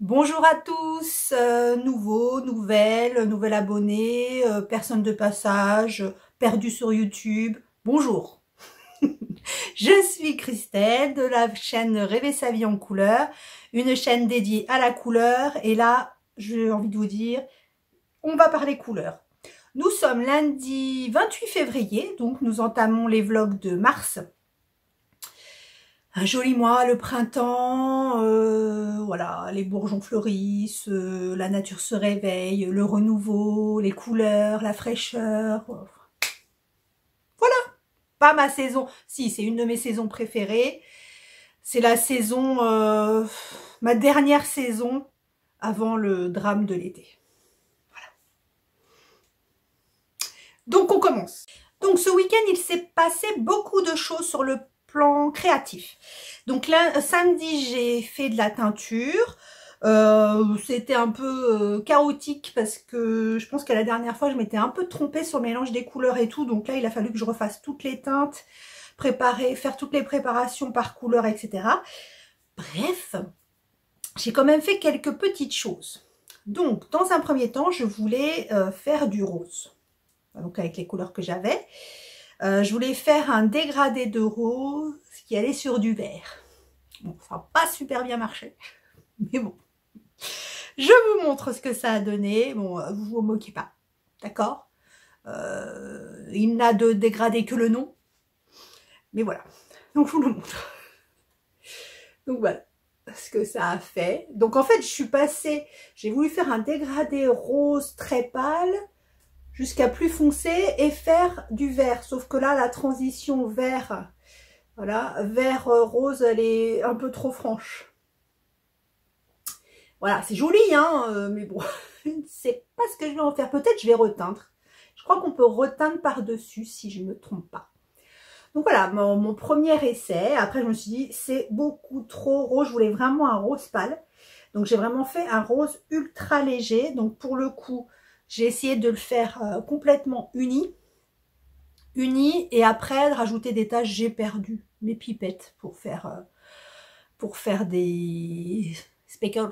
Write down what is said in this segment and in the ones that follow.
Bonjour à tous, nouveau, nouvel abonné, personne de passage, perdu sur YouTube. Bonjour, je suis Christelle de la chaîne Rêver sa vie en couleur, une chaîne dédiée à la couleur. Et là, j'ai envie de vous dire, on va parler couleur. Nous sommes lundi 28 février, donc nous entamons les vlogs de mars. Un joli mois, le printemps, voilà, les bourgeons fleurissent, la nature se réveille, le renouveau, les couleurs, la fraîcheur. Voilà, pas ma saison. Si, c'est une de mes saisons préférées. C'est la saison, ma dernière saison avant le drame de l'été. Voilà. Donc on commence. Donc ce week-end, il s'est passé beaucoup de choses sur le plan créatif. Donc là, samedi, j'ai fait de la teinture. C'était un peu chaotique parce que je pense qu'à la dernière fois, je m'étais un peu trompée sur le mélange des couleurs et tout. Donc là, il a fallu que je refasse toutes les teintes, faire toutes les préparations par couleur, etc. Bref, j'ai quand même fait quelques petites choses. Donc, dans un premier temps, je voulais faire du rose. Donc avec les couleurs que j'avais. Je voulais faire un dégradé de rose qui allait sur du vert. Bon, ça n'a pas super bien marché, mais bon. Je vous montre ce que ça a donné. Bon, vous vous moquez pas, d'accord? Il n'a de dégradé que le nom. Mais voilà, donc je vous le montre. Donc voilà ce que ça a fait. Donc en fait, je suis passée, j'ai voulu faire un dégradé rose très pâle, jusqu'à plus foncé et faire du vert. Sauf que là, la transition vert, voilà, vert rose, elle est un peu trop franche. Voilà, c'est joli, hein, mais bon, je ne sais pas ce que je vais en faire. Peut-être je vais reteindre. Je crois qu'on peut reteindre par-dessus, si je ne me trompe pas. Donc voilà, mon premier essai. Après, je me suis dit, c'est beaucoup trop rose. Je voulais vraiment un rose pâle. Donc, j'ai vraiment fait un rose ultra léger. Donc, pour le coup, j'ai essayé de le faire complètement uni. Et après, de rajouter des taches, j'ai perdu mes pipettes pour faire des speckles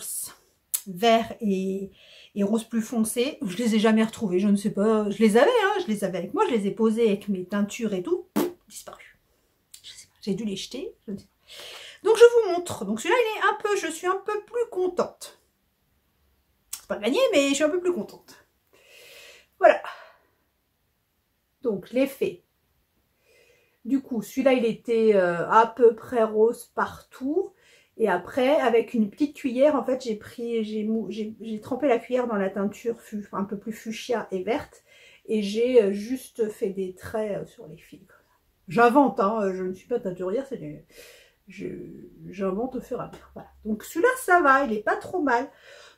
vert et rose plus foncé. Je les ai jamais retrouvés, je ne sais pas. Je les avais, hein, je les avais avec moi, je les ai posés avec mes teintures et tout. Disparu. Je sais pas, j'ai dû les jeter, je ne sais pas. Donc je vous montre. Donc celui-là, il est un peu, je suis un peu plus contente. C'est pas gagné, mais je suis un peu plus contente. Voilà. Donc je l'ai fait. Du coup, celui-là, il était à peu près rose partout. Et après, avec une petite cuillère, en fait, j'ai trempé la cuillère dans la teinture un peu plus fuchsia et verte. Et j'ai juste fait des traits sur les fils. J'invente, hein, je ne suis pas teinturière, j'invente au fur et à mesure. Voilà. Donc celui-là, ça va, il n'est pas trop mal.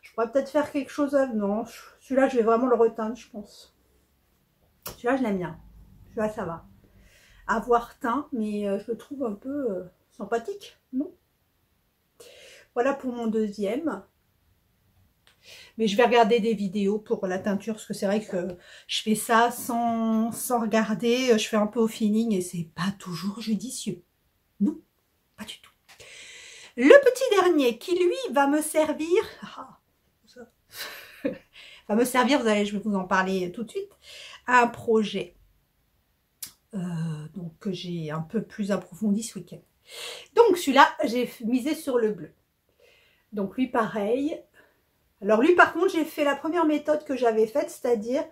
Je pourrais peut-être faire quelque chose non, celui-là, je vais vraiment le reteindre, je pense. Celui-là, je l'aime bien. Celui-là, ça va. Avoir teint, mais je le trouve un peu sympathique, non? Voilà pour mon deuxième. Mais je vais regarder des vidéos pour la teinture, parce que c'est vrai que je fais ça sans regarder. Je fais un peu au feeling et c'est pas toujours judicieux. Non, pas du tout. Le petit dernier qui, lui, va me servir... va me servir, je vais vous en parler tout de suite, à un projet donc, que j'ai un peu plus approfondi ce week-end. Donc celui-là, j'ai misé sur le bleu. Donc lui, pareil. Alors lui, par contre, j'ai fait la première méthode que j'avais faite, c'est-à-dire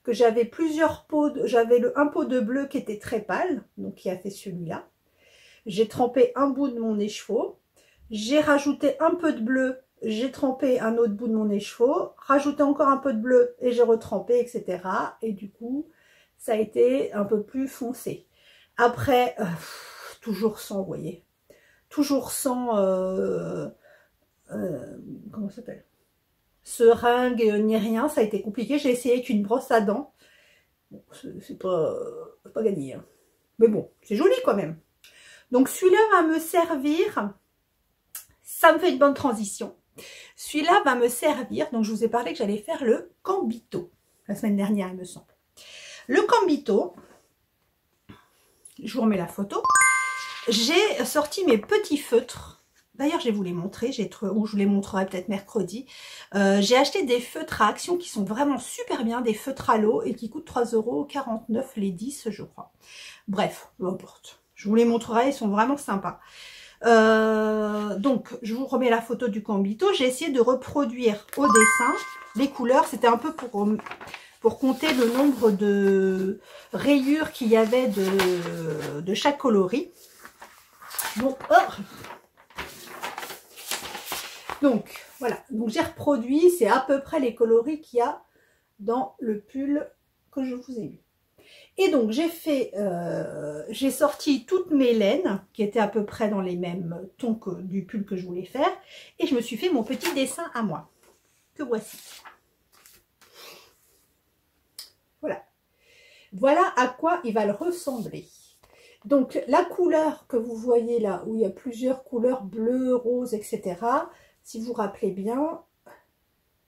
que j'avais plusieurs pots, j'avais un pot de bleu qui était très pâle, donc qui a fait celui-là. J'ai trempé un bout de mon écheveau, j'ai rajouté un peu de bleu, j'ai trempé un autre bout de mon écheveau, rajouté encore un peu de bleu et j'ai retrempé, etc. Et du coup, ça a été un peu plus foncé. Après, toujours sans, vous voyez, toujours sans, comment ça s'appelle, seringue ni rien, ça a été compliqué. J'ai essayé avec une brosse à dents. Bon, c'est pas gagné, hein. Mais bon, c'est joli quand même. Donc celui-là va me servir, ça me fait une bonne transition. Celui-là va me servir, donc je vous ai parlé que j'allais faire le Cambito, la semaine dernière il me semble. Le Cambito, je vous remets la photo, j'ai sorti mes petits feutres, D'ailleurs, je vais vous les montrer, ou je vous les montrerai peut-être mercredi. J'ai acheté des feutres à action qui sont vraiment super bien, des feutres à l'eau et qui coûtent 3,49 € les 10, je crois. Bref, peu importe. Je vous les montrerai, ils sont vraiment sympas. Donc, je vous remets la photo du Combito. J'ai essayé de reproduire au dessin les couleurs. C'était un peu pour compter le nombre de rayures qu'il y avait de chaque coloris. Donc, voilà. Donc, j'ai reproduit. C'est à peu près les coloris qu'il y a dans le pull que je vous ai mis. Et donc, j'ai sorti toutes mes laines, qui étaient à peu près dans les mêmes tons que du pull que je voulais faire. Et je me suis fait mon petit dessin à moi, que voici. Voilà. Voilà à quoi il va le ressembler. Donc, la couleur que vous voyez là, où il y a plusieurs couleurs, bleu, rose, etc. Si vous vous rappelez bien,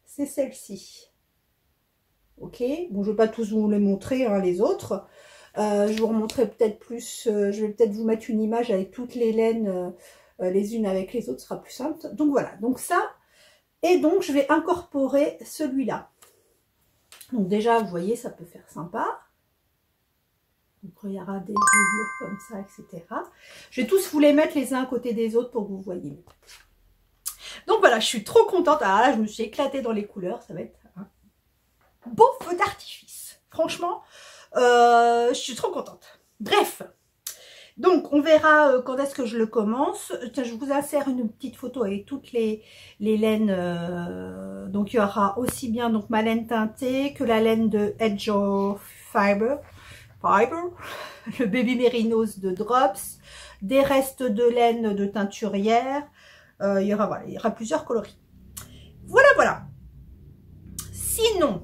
c'est celle-ci. Ok, bon, je ne vais pas tous vous les montrer, hein, les autres. Je vous remontrerai peut-être plus, je vais peut-être vous mettre une image avec toutes les laines, les unes avec les autres, ce sera plus simple. Donc voilà, donc ça, et donc je vais incorporer celui-là. Donc déjà, vous voyez, ça peut faire sympa. Donc il y aura des rayures comme ça, etc. Je vais tous vous les mettre les uns à côté des autres pour que vous voyez. Donc voilà, je suis trop contente. Alors là, je me suis éclatée dans les couleurs, ça va être un beau feu d'artifice. Franchement, je suis trop contente. Bref, donc on verra quand est-ce que je le commence. Je vous insère une petite photo avec toutes les laines. Donc il y aura aussi bien donc ma laine teintée que la laine de Edge of Fiber, le Baby Mérinos de Drops, des restes de laine de teinturière. Il y aura plusieurs coloris. Voilà. Sinon,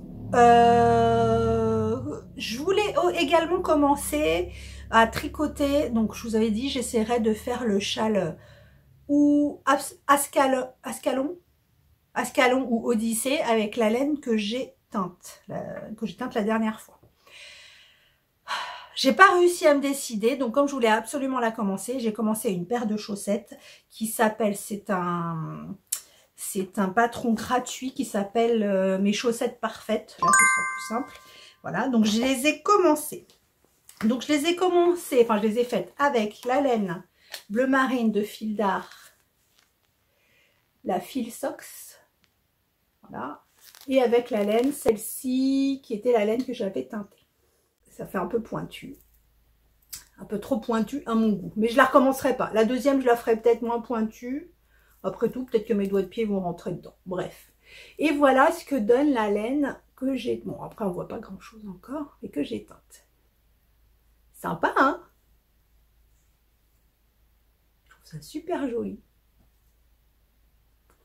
je voulais également commencer à tricoter. Donc, je vous avais dit, j'essaierai de faire le châle ou Ascalon ou Odyssée avec la laine que j'ai teinte, la dernière fois. J'ai pas réussi à me décider, donc comme je voulais absolument la commencer, j'ai commencé une paire de chaussettes qui s'appelle, c'est un patron gratuit qui s'appelle Mes chaussettes parfaites. Là, ce sera plus simple. Voilà, donc je les ai commencées. Donc je les ai faites avec la laine bleu marine de Fil d'Art, la Fil Sox. Voilà. Et avec la laine, celle-ci, qui était la laine que j'avais teintée. Ça fait un peu pointu. Un peu trop pointu à mon goût. Mais je la recommencerai pas. La deuxième, je la ferai peut-être moins pointue. Après tout, peut-être que mes doigts de pied vont rentrer dedans. Bref. Et voilà ce que donne la laine que j'ai. Bon, après, on voit pas grand-chose encore. Mais que j'ai teinte. Sympa, hein? Je trouve ça super joli.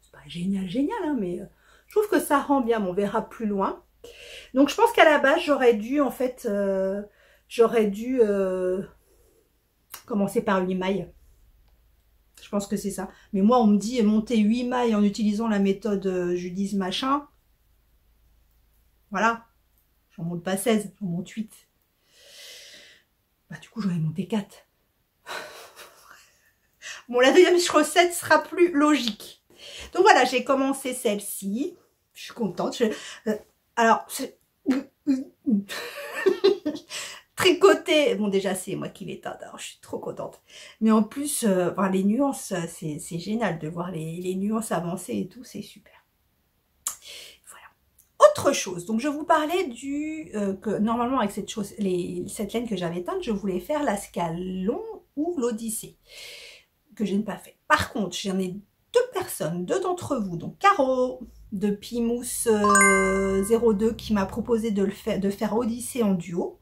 C'est pas génial, hein, mais je trouve que ça rend bien. On verra plus loin. Donc, je pense qu'à la base, j'aurais dû, en fait, commencer par 8 mailles. Je pense que c'est ça. Mais moi, on me dit monter 8 mailles en utilisant la méthode Judy's machin. Voilà. J'en monte pas 16, j'en monte 8. Bah, du coup, j'aurais monté 4. Bon, la deuxième chaussette sera plus logique. Donc voilà, j'ai commencé celle-ci. Je suis contente. Alors, tricoter, bon déjà c'est moi qui les teinte, alors je suis trop contente. Mais en plus, voir les nuances, c'est génial de voir les nuances avancées et tout, c'est super. Voilà. Autre chose, donc je vous parlais que normalement avec cette laine que j'avais teinte, je voulais faire l'Ascalon ou l'Odyssée, que je n'ai pas fait. Par contre, j'en ai deux d'entre vous, donc Caro de Pimousse 02 qui m'a proposé de faire Odyssée en duo.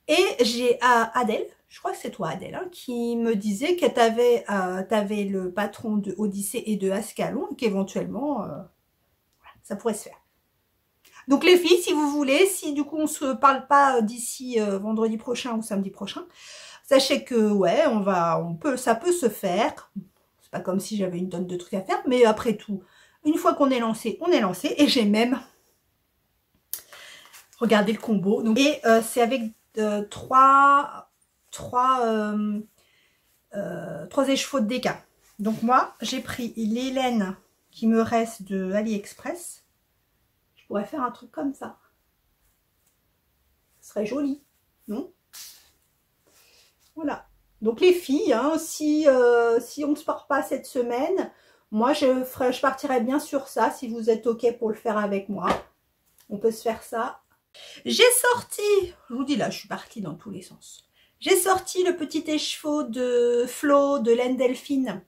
Et j'ai Adèle, je crois que c'est toi Adèle, hein, qui me disait que t'avais le patron de Odyssée et de Ascalon, et qu'éventuellement, ça pourrait se faire. Donc les filles, si vous voulez, si du coup on se parle pas d'ici vendredi prochain ou samedi prochain, sachez que ouais, ça peut se faire. C'est pas comme si j'avais une tonne de trucs à faire, mais après tout, une fois qu'on est lancé, on est lancé. Et j'ai même regardé le combo. Donc, et c'est avec trois échevaux de déca. Donc moi, j'ai pris les laines qui me restent de AliExpress. Je pourrais faire un truc comme ça. Ce serait joli, non? Voilà. Donc les filles, hein, si on ne se part pas cette semaine, moi je partirais bien sur ça, si vous êtes ok pour le faire avec moi. On peut se faire ça. J'ai sorti, je vous dis là, je suis partie dans tous les sens. J'ai sorti le petit écheveau de Flo de laine Delphine.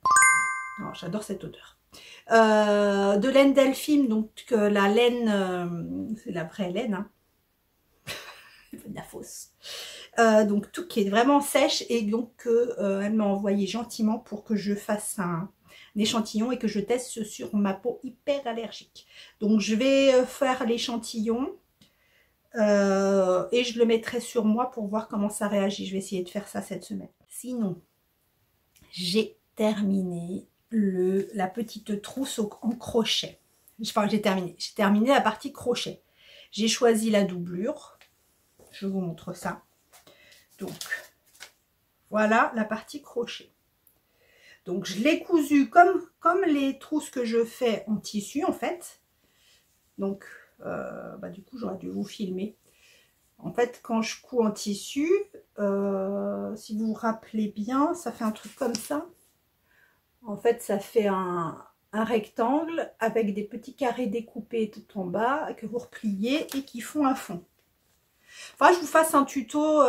Oh, j'adore cette odeur. De laine Delphine, donc la laine, c'est la vraie laine, hein. C'est de la fausse. Donc tout qui est vraiment sèche, et donc elle m'a envoyé gentiment pour que je fasse un échantillon et que je teste sur ma peau hyper allergique. Donc je vais faire l'échantillon et je le mettrai sur moi pour voir comment ça réagit. Je vais essayer de faire ça cette semaine. Sinon, j'ai terminé la petite trousse en crochet. Enfin, j'ai terminé la partie crochet. J'ai choisi la doublure. Je vous montre ça. Donc, voilà la partie crochet. Donc, je l'ai cousu comme les trousses que je fais en tissu, en fait. Donc, du coup, j'aurais dû vous filmer. En fait, quand je couds en tissu, si vous vous rappelez bien, ça fait un truc comme ça. En fait, ça fait un rectangle avec des petits carrés découpés tout en bas que vous repliez et qui font un fond. Enfin, je vous fasse un tuto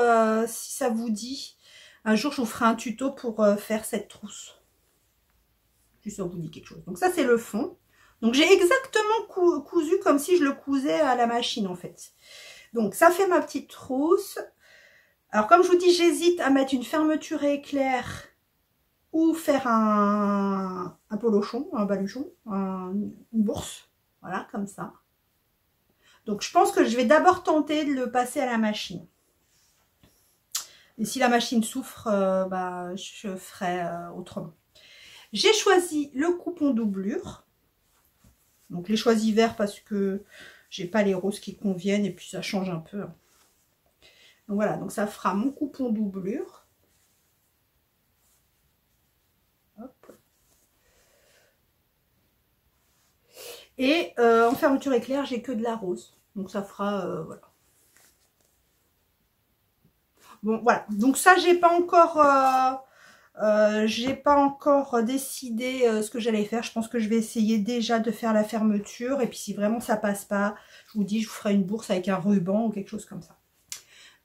si ça vous dit. Un jour, je vous ferai un tuto pour faire cette trousse. Si ça vous dit quelque chose. Donc ça, c'est le fond. Donc j'ai exactement cousu comme si je le cousais à la machine en fait. Donc ça fait ma petite trousse. Alors comme je vous dis, j'hésite à mettre une fermeture éclair ou faire un polochon, un baluchon, une bourse. Voilà, comme ça. Donc je pense que je vais d'abord tenter de le passer à la machine. Et si la machine souffre, je ferai autrement. J'ai choisi le coupon doublure. Donc je l'ai choisi vert parce que j'ai pas les roses qui conviennent et puis ça change un peu. Donc voilà, donc ça fera mon coupon doublure. Hop. Et en fermeture éclair, j'ai que de la rose. Donc ça fera, voilà. Bon, voilà. Donc ça, j'ai pas encore décidé ce que j'allais faire. Je pense que je vais essayer déjà de faire la fermeture. Et puis si vraiment ça passe pas, je vous dis, je vous ferai une bourse avec un ruban ou quelque chose comme ça.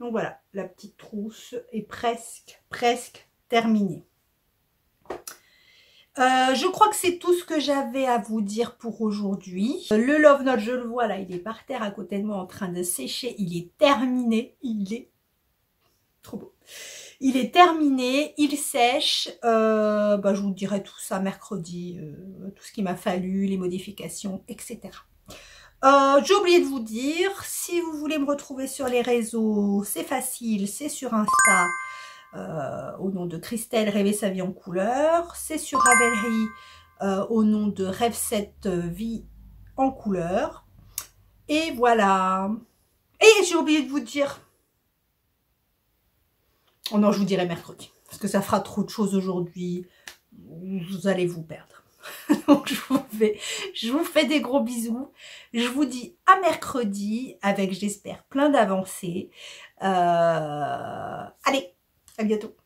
Donc voilà, la petite trousse est presque terminée. Je crois que c'est tout ce que j'avais à vous dire pour aujourd'hui. Le Love Note, je le vois là, il est par terre à côté de moi en train de sécher. Il est terminé, il est trop beau. Il est terminé, il sèche. Je vous dirai tout ça mercredi, tout ce qu'il m'a fallu, les modifications, etc. J'ai oublié de vous dire, si vous voulez me retrouver sur les réseaux, c'est facile, c'est sur Insta. Au nom de Christelle, rêver sa vie en couleur. C'est sur Ravelry au nom de Rêve cette vie en couleur. Et voilà. Et j'ai oublié de vous dire. Oh non, je vous dirai mercredi. Parce que ça fera trop de choses aujourd'hui. Vous allez vous perdre. Donc je vous fais des gros bisous. Je vous dis à mercredi avec, j'espère, plein d'avancées. Allez, à bientôt.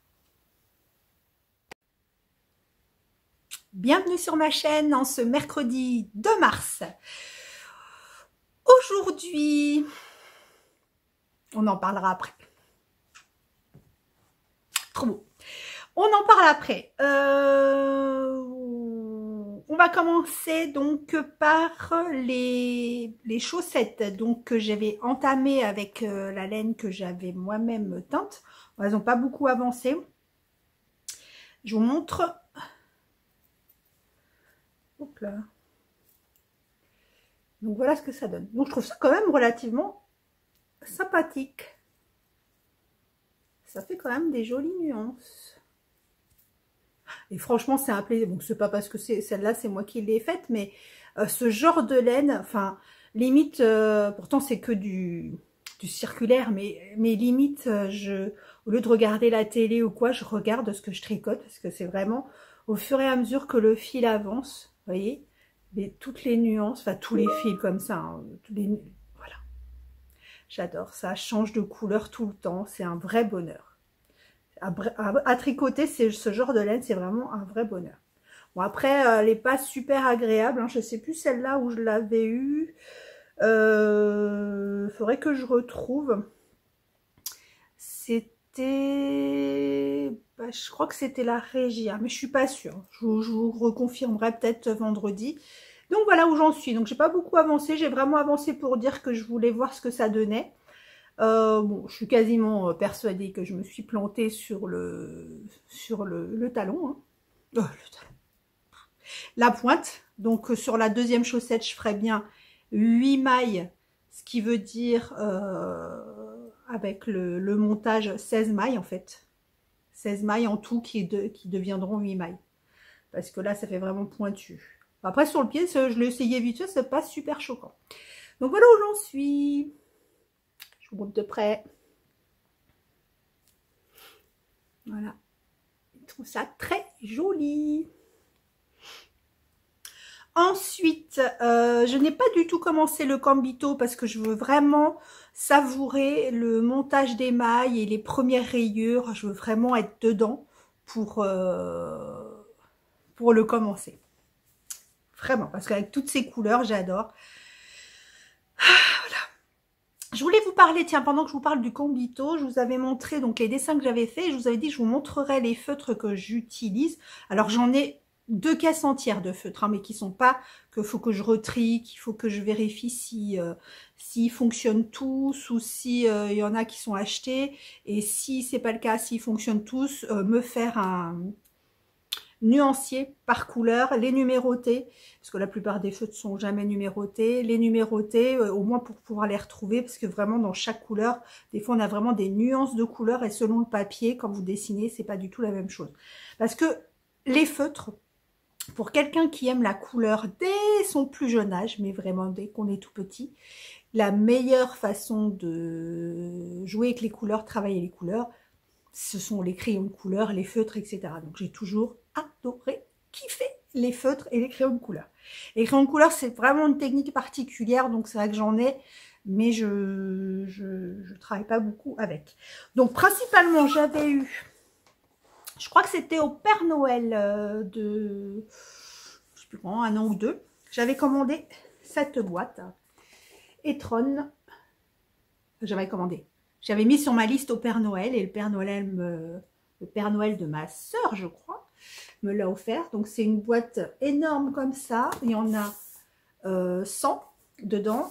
Bienvenue sur ma chaîne en ce mercredi 2 mars. Aujourd'hui, on en parlera après. Trop beau. On en parle après. On va commencer donc par les chaussettes donc, que j'avais entamées avec la laine que j'avais moi-même teinte. Elles n'ont pas beaucoup avancé. Je vous montre. Hop là. Donc voilà ce que ça donne. Donc je trouve ça quand même relativement sympathique. Ça fait quand même des jolies nuances. Et franchement, c'est un plaisir. Donc c'est pas parce que celle-là, c'est moi qui l'ai faite, mais ce genre de laine, enfin, limite, pourtant c'est que du du circulaire, mais limite, au lieu de regarder la télé ou quoi, je regarde ce que je tricote, parce que c'est vraiment au fur et à mesure que le fil avance, vous voyez, toutes les nuances, enfin tous les fils comme ça, hein, voilà. J'adore, ça change de couleur tout le temps, c'est un vrai bonheur. À tricoter, ce genre de laine, c'est vraiment un vrai bonheur. Bon, après, elle n'est pas super agréable, hein, je ne sais plus celle-là où je l'avais eue. Faudrait que je retrouve. C'était... Bah, je crois que c'était la Régia, mais je suis pas sûre. Je vous reconfirmerai peut-être vendredi. Donc voilà où j'en suis. Donc j'ai pas beaucoup avancé. J'ai vraiment avancé pour dire que je voulais voir ce que ça donnait. Bon, je suis quasiment persuadée que je me suis plantée sur le talon. Hein. Oh, le talon. La pointe. Donc sur la deuxième chaussette, je ferai bien 8 mailles, ce qui veut dire avec le montage 16 mailles en fait. 16 mailles en tout qui deviendront 8 mailles. Parce que là, ça fait vraiment pointu. Après, sur le pied, je l'ai essayé vite fait, c'est pas super choquant. Donc voilà où j'en suis. Je vous montre de près. Voilà. Je trouve ça très joli. Ensuite, je n'ai pas du tout commencé le Cambito parce que je veux vraiment savourer le montage des mailles et les premières rayures. Je veux vraiment être dedans pour le commencer. Vraiment, parce qu'avec toutes ces couleurs, j'adore. Voilà. Je voulais vous parler, tiens, pendant que je vous parle du Cambito, je vous avais montré donc les dessins que j'avais fait. Je vous avais dit que je vous montrerai les feutres que j'utilise. Alors, j'en ai 2 caisses entières de feutres, hein, mais qui sont pas, qu'il faut que je retrie, qu'il faut que je vérifie s'ils fonctionnent tous ou si il y en a qui sont achetés. Et si c'est pas le cas, s'ils fonctionnent tous, me faire un nuancier par couleur, les numéroter, parce que la plupart des feutres sont jamais numérotés, les numéroter au moins pour pouvoir les retrouver, parce que vraiment dans chaque couleur, des fois on a vraiment des nuances de couleurs et selon le papier, quand vous dessinez, c'est pas du tout la même chose. Parce que les feutres, pour quelqu'un qui aime la couleur dès son plus jeune âge, mais vraiment dès qu'on est tout petit, la meilleure façon de jouer avec les couleurs, travailler les couleurs, ce sont les crayons de couleur, les feutres, etc. Donc j'ai toujours adoré, kiffé les feutres et les crayons de couleur. Les crayons de couleur, c'est vraiment une technique particulière, donc c'est vrai que j'en ai, mais je travaille pas beaucoup avec. Donc principalement, j'avais eu, je crois que c'était au Père Noël de, je sais plus comment, 1 an ou 2, j'avais commandé cette boîte, Etron, j'avais commandé. J'avais mis sur ma liste au Père Noël et le Père Noël de ma sœur, je crois, me l'a offert. Donc c'est une boîte énorme comme ça. Il y en a 100 dedans.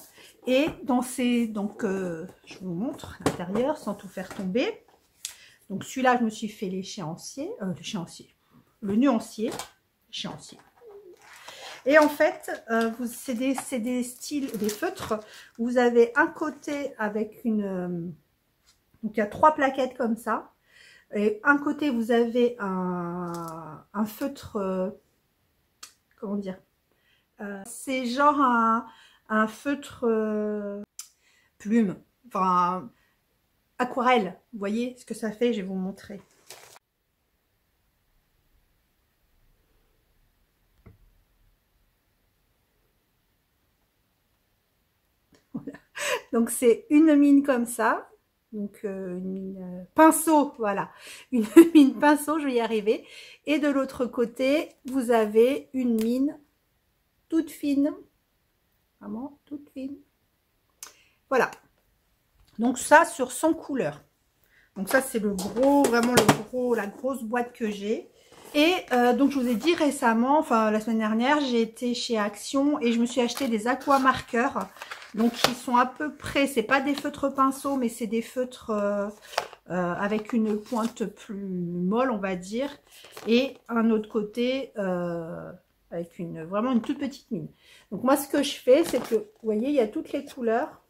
Et dans ces, donc je vous montre l'intérieur sans tout faire tomber. Donc celui-là, je me suis fait l'échéancier, le nuancier, échéancier. Et en fait, c'est des styles, des feutres. Vous avez un côté avec une... donc il y a 3 plaquettes comme ça. Et un côté, vous avez un feutre... comment dire, c'est genre un feutre plume. Enfin, aquarelle. Vous voyez ce que ça fait? Je vais vous montrer. Voilà. Donc c'est une mine comme ça. Donc une mine pinceau, voilà. Une mine pinceau, je vais y arriver. Et de l'autre côté, vous avez une mine toute fine. Vraiment toute fine. Voilà. Donc ça sur 100 couleurs. Donc ça c'est le gros, vraiment la grosse boîte que j'ai. Et donc je vous ai dit récemment, enfin la semaine dernière, j'ai été chez Action et je me suis acheté des aquamarqueurs. Donc ils sont à peu près, c'est pas des feutres pinceaux, mais c'est des feutres avec une pointe plus molle, on va dire. Et un autre côté avec vraiment une toute petite mine. Donc moi ce que je fais, c'est que, vous voyez, il y a toutes les couleurs.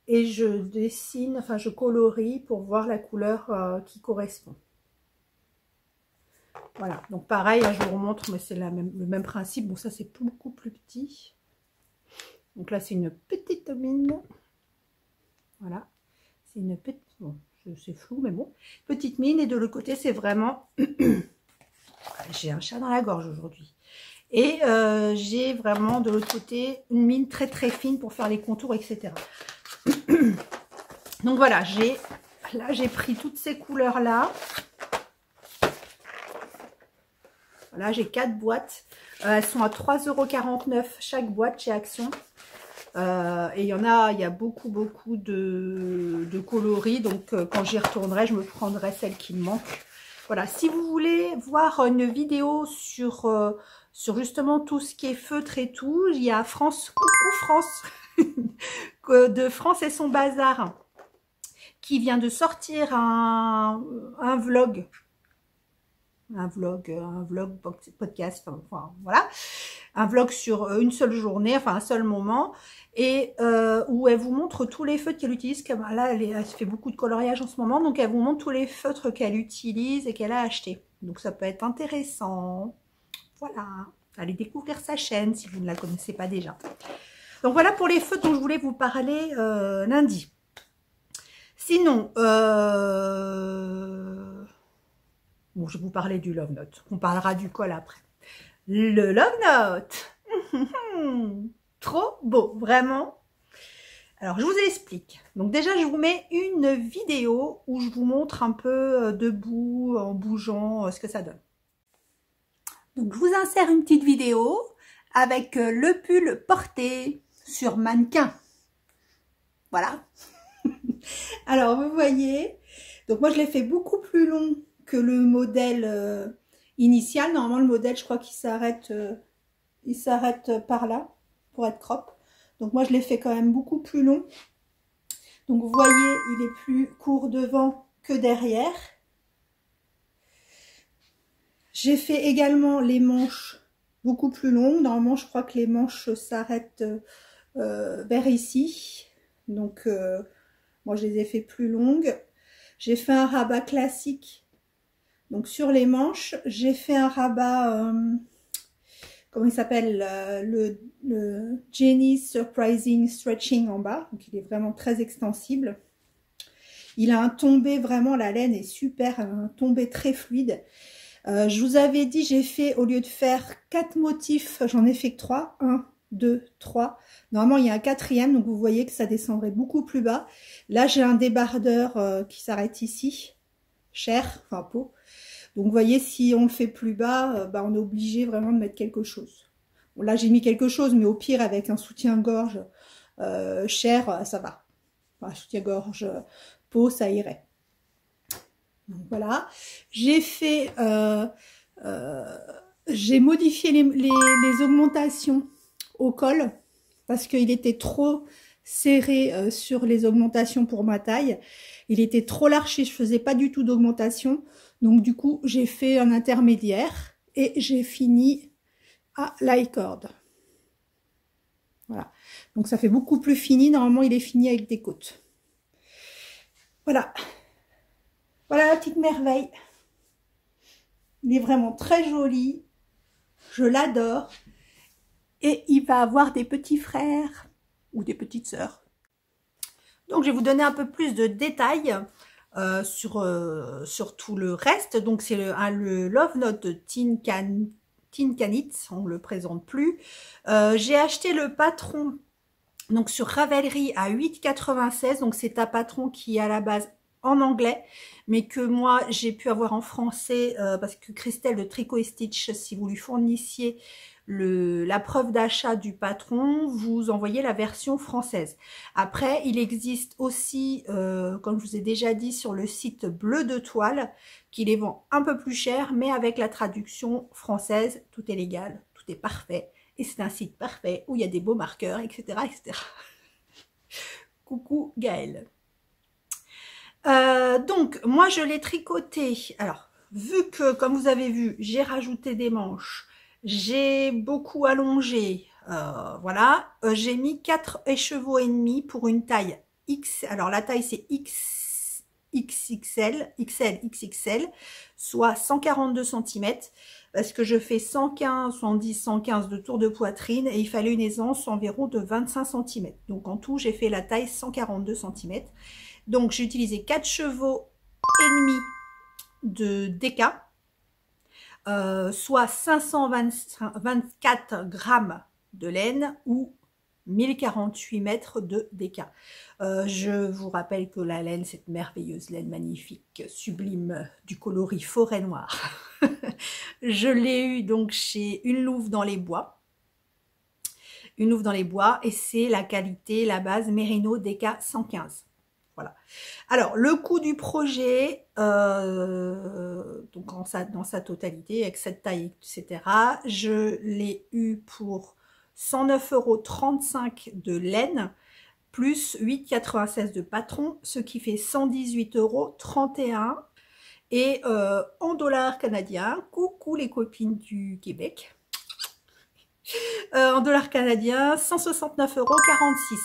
Et je dessine, enfin je colorie pour voir la couleur qui correspond. Voilà, donc pareil, je vous remontre, mais c'est le même principe. Bon, ça c'est beaucoup plus petit. Donc là, c'est une petite mine. Voilà, c'est une petite, bon, c'est flou, mais bon, petite mine. Et de l'autre côté, c'est vraiment, j'ai un chat dans la gorge aujourd'hui. Et j'ai vraiment de l'autre côté une mine très très fine pour faire les contours, etc. Donc voilà, là j'ai pris toutes ces couleurs là. Là j'ai 4 boîtes. Elles sont à 3,49 € chaque boîte chez Action. Et il y a beaucoup de coloris. Donc quand j'y retournerai, je me prendrai celle qui me manque. Voilà, si vous voulez voir une vidéo sur justement tout ce qui est feutre et tout, il y a France, coucou France, de France et son bazar, qui vient de sortir un vlog. Un vlog podcast, enfin voilà, un vlog sur une seule journée, enfin un seul moment, et où elle vous montre tous les feutres qu'elle utilise. Comme là, elle fait beaucoup de coloriage en ce moment, donc elle vous montre tous les feutres qu'elle utilise et qu'elle a acheté. Donc ça peut être intéressant. Voilà, allez découvrir sa chaîne si vous ne la connaissez pas déjà. Donc voilà pour les feutres dont je voulais vous parler lundi. Sinon, bon, je vais vous parler du Love Note. On parlera du col après. Le Love Note. Trop beau, vraiment. Alors, je vous explique. Donc déjà, je vous mets une vidéo où je vous montre un peu debout, en bougeant, ce que ça donne. Donc, je vous insère une petite vidéo avec le pull porté sur mannequin. Voilà. Alors, vous voyez. Donc, moi, je l'ai fait beaucoup plus long que le modèle initial. Normalement, le modèle, je crois qu'il s'arrête par là pour être crop. Donc, moi, je l'ai fait quand même beaucoup plus long. Donc, vous voyez, il est plus court devant que derrière. J'ai fait également les manches beaucoup plus longues. Normalement, je crois que les manches s'arrêtent vers ici. Donc, moi, je les ai fait plus longues. J'ai fait un rabat classique. Donc sur les manches, j'ai fait un rabat, comment il s'appelle, le Jenny's Surprising Stretching en bas. Donc il est vraiment très extensible. Il a un tombé, vraiment la laine est super, un tombé très fluide. Je vous avais dit, j'ai fait, au lieu de faire 4 motifs, j'en ai fait que 3. 1, 2, 3. Normalement, il y a un 4e, donc vous voyez que ça descendrait beaucoup plus bas. Là, j'ai un débardeur qui s'arrête ici. Chair, enfin peau. Donc vous voyez, si on le fait plus bas, on est obligé vraiment de mettre quelque chose. Bon, là j'ai mis quelque chose, mais au pire avec un soutien-gorge chair, ça va. Enfin, soutien-gorge peau, ça irait. Donc voilà. J'ai fait, j'ai modifié les augmentations au col parce qu'il était trop serré sur les augmentations pour ma taille. Il était trop large et je faisais pas du tout d'augmentation. Donc du coup, j'ai fait un intermédiaire et j'ai fini à l'high-cord. Voilà. Donc ça fait beaucoup plus fini. Normalement, il est fini avec des côtes. Voilà. Voilà la petite merveille. Il est vraiment très joli. Je l'adore. Et il va avoir des petits frères ou des petites sœurs. Donc je vais vous donner un peu plus de détails sur tout le reste. Donc c'est le Love Note de Tin Canit, on ne le présente plus. J'ai acheté le patron donc sur Ravelry à 8,96 €. Donc c'est un patron qui est à la base en anglais, mais que moi j'ai pu avoir en français parce que Christelle de Tricot et Stitch, si vous lui fournissiez la preuve d'achat du patron, vous envoyez la version française. Après, il existe aussi, comme je vous ai déjà dit, sur le site Bleu de Toile, qui les vend un peu plus cher, mais avec la traduction française, tout est légal, tout est parfait. Et c'est un site parfait où il y a des beaux marqueurs, etc. etc. Coucou Gaëlle. Donc, moi, je l'ai tricoté. Alors, vu que, comme vous avez vu, j'ai rajouté des manches, j'ai beaucoup allongé, voilà, j'ai mis 4 écheveaux et demi pour une taille X. Alors, la taille, c'est XXL, XXL, soit 142 cm, parce que je fais 115, 110, 115 de tour de poitrine et il fallait une aisance environ de 25 cm. Donc en tout, j'ai fait la taille 142 cm. Donc j'ai utilisé 4 chevaux et demi de DK, soit 524 grammes de laine ou 1048 mètres de DK. Je vous rappelle que la laine, cette merveilleuse laine magnifique, sublime, du coloris forêt noire, je l'ai eu donc chez Une Louve dans les Bois. Une Louve dans les Bois, et c'est la qualité, la base Merino DK 115. Voilà. Alors, le coût du projet, donc dans sa totalité, avec cette taille, etc., je l'ai eu pour 109,35 € de laine, plus 8,96 € de patron, ce qui fait 118,31 €. Et en dollars canadiens, coucou les copines du Québec, en dollars canadiens, 169,46 €.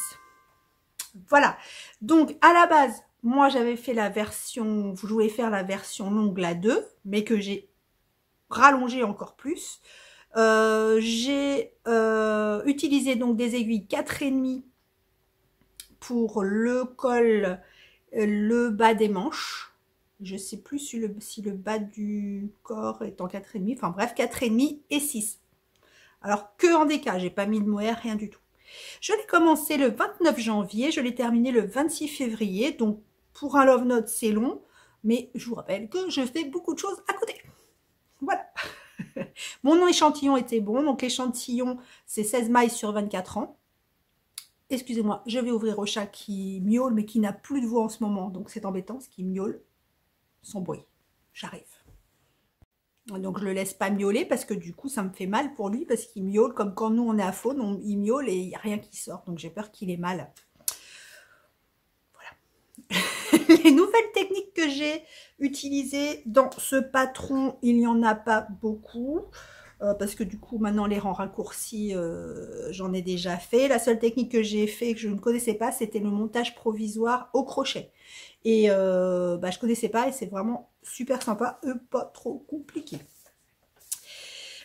Voilà, donc à la base, moi j'avais fait la version, je voulais faire la version longue, la 2, mais que j'ai rallongé encore plus. J'ai utilisé donc des aiguilles 4,5 pour le col, le bas des manches. Je sais plus si le bas du corps est en 4,5, enfin bref, 4,5 et 6. Alors que en DK, j'ai pas mis de mohair, rien du tout. Je l'ai commencé le 29 janvier, je l'ai terminé le 26 février, donc pour un love note c'est long, mais je vous rappelle que je fais beaucoup de choses à côté. Voilà. Mon échantillon était bon, donc l'échantillon c'est 16 mailles sur 24 ans. Excusez-moi, je vais ouvrir au chat qui miaule, mais qui n'a plus de voix en ce moment, donc c'est embêtant, ce qui miaule sans bruit. J'arrive. Donc je le laisse pas miauler parce que du coup ça me fait mal pour lui parce qu'il miaule comme quand nous on est à faune, il miaule et il n'y a rien qui sort. Donc j'ai peur qu'il ait mal. Voilà. Les nouvelles techniques que j'ai utilisées dans ce patron, il n'y en a pas beaucoup. Parce que du coup maintenant les rangs raccourcis j'en ai déjà fait. La seule technique que j'ai fait que je ne connaissais pas, c'était le montage provisoire au crochet. Et je connaissais pas et c'est vraiment super sympa et pas trop compliqué.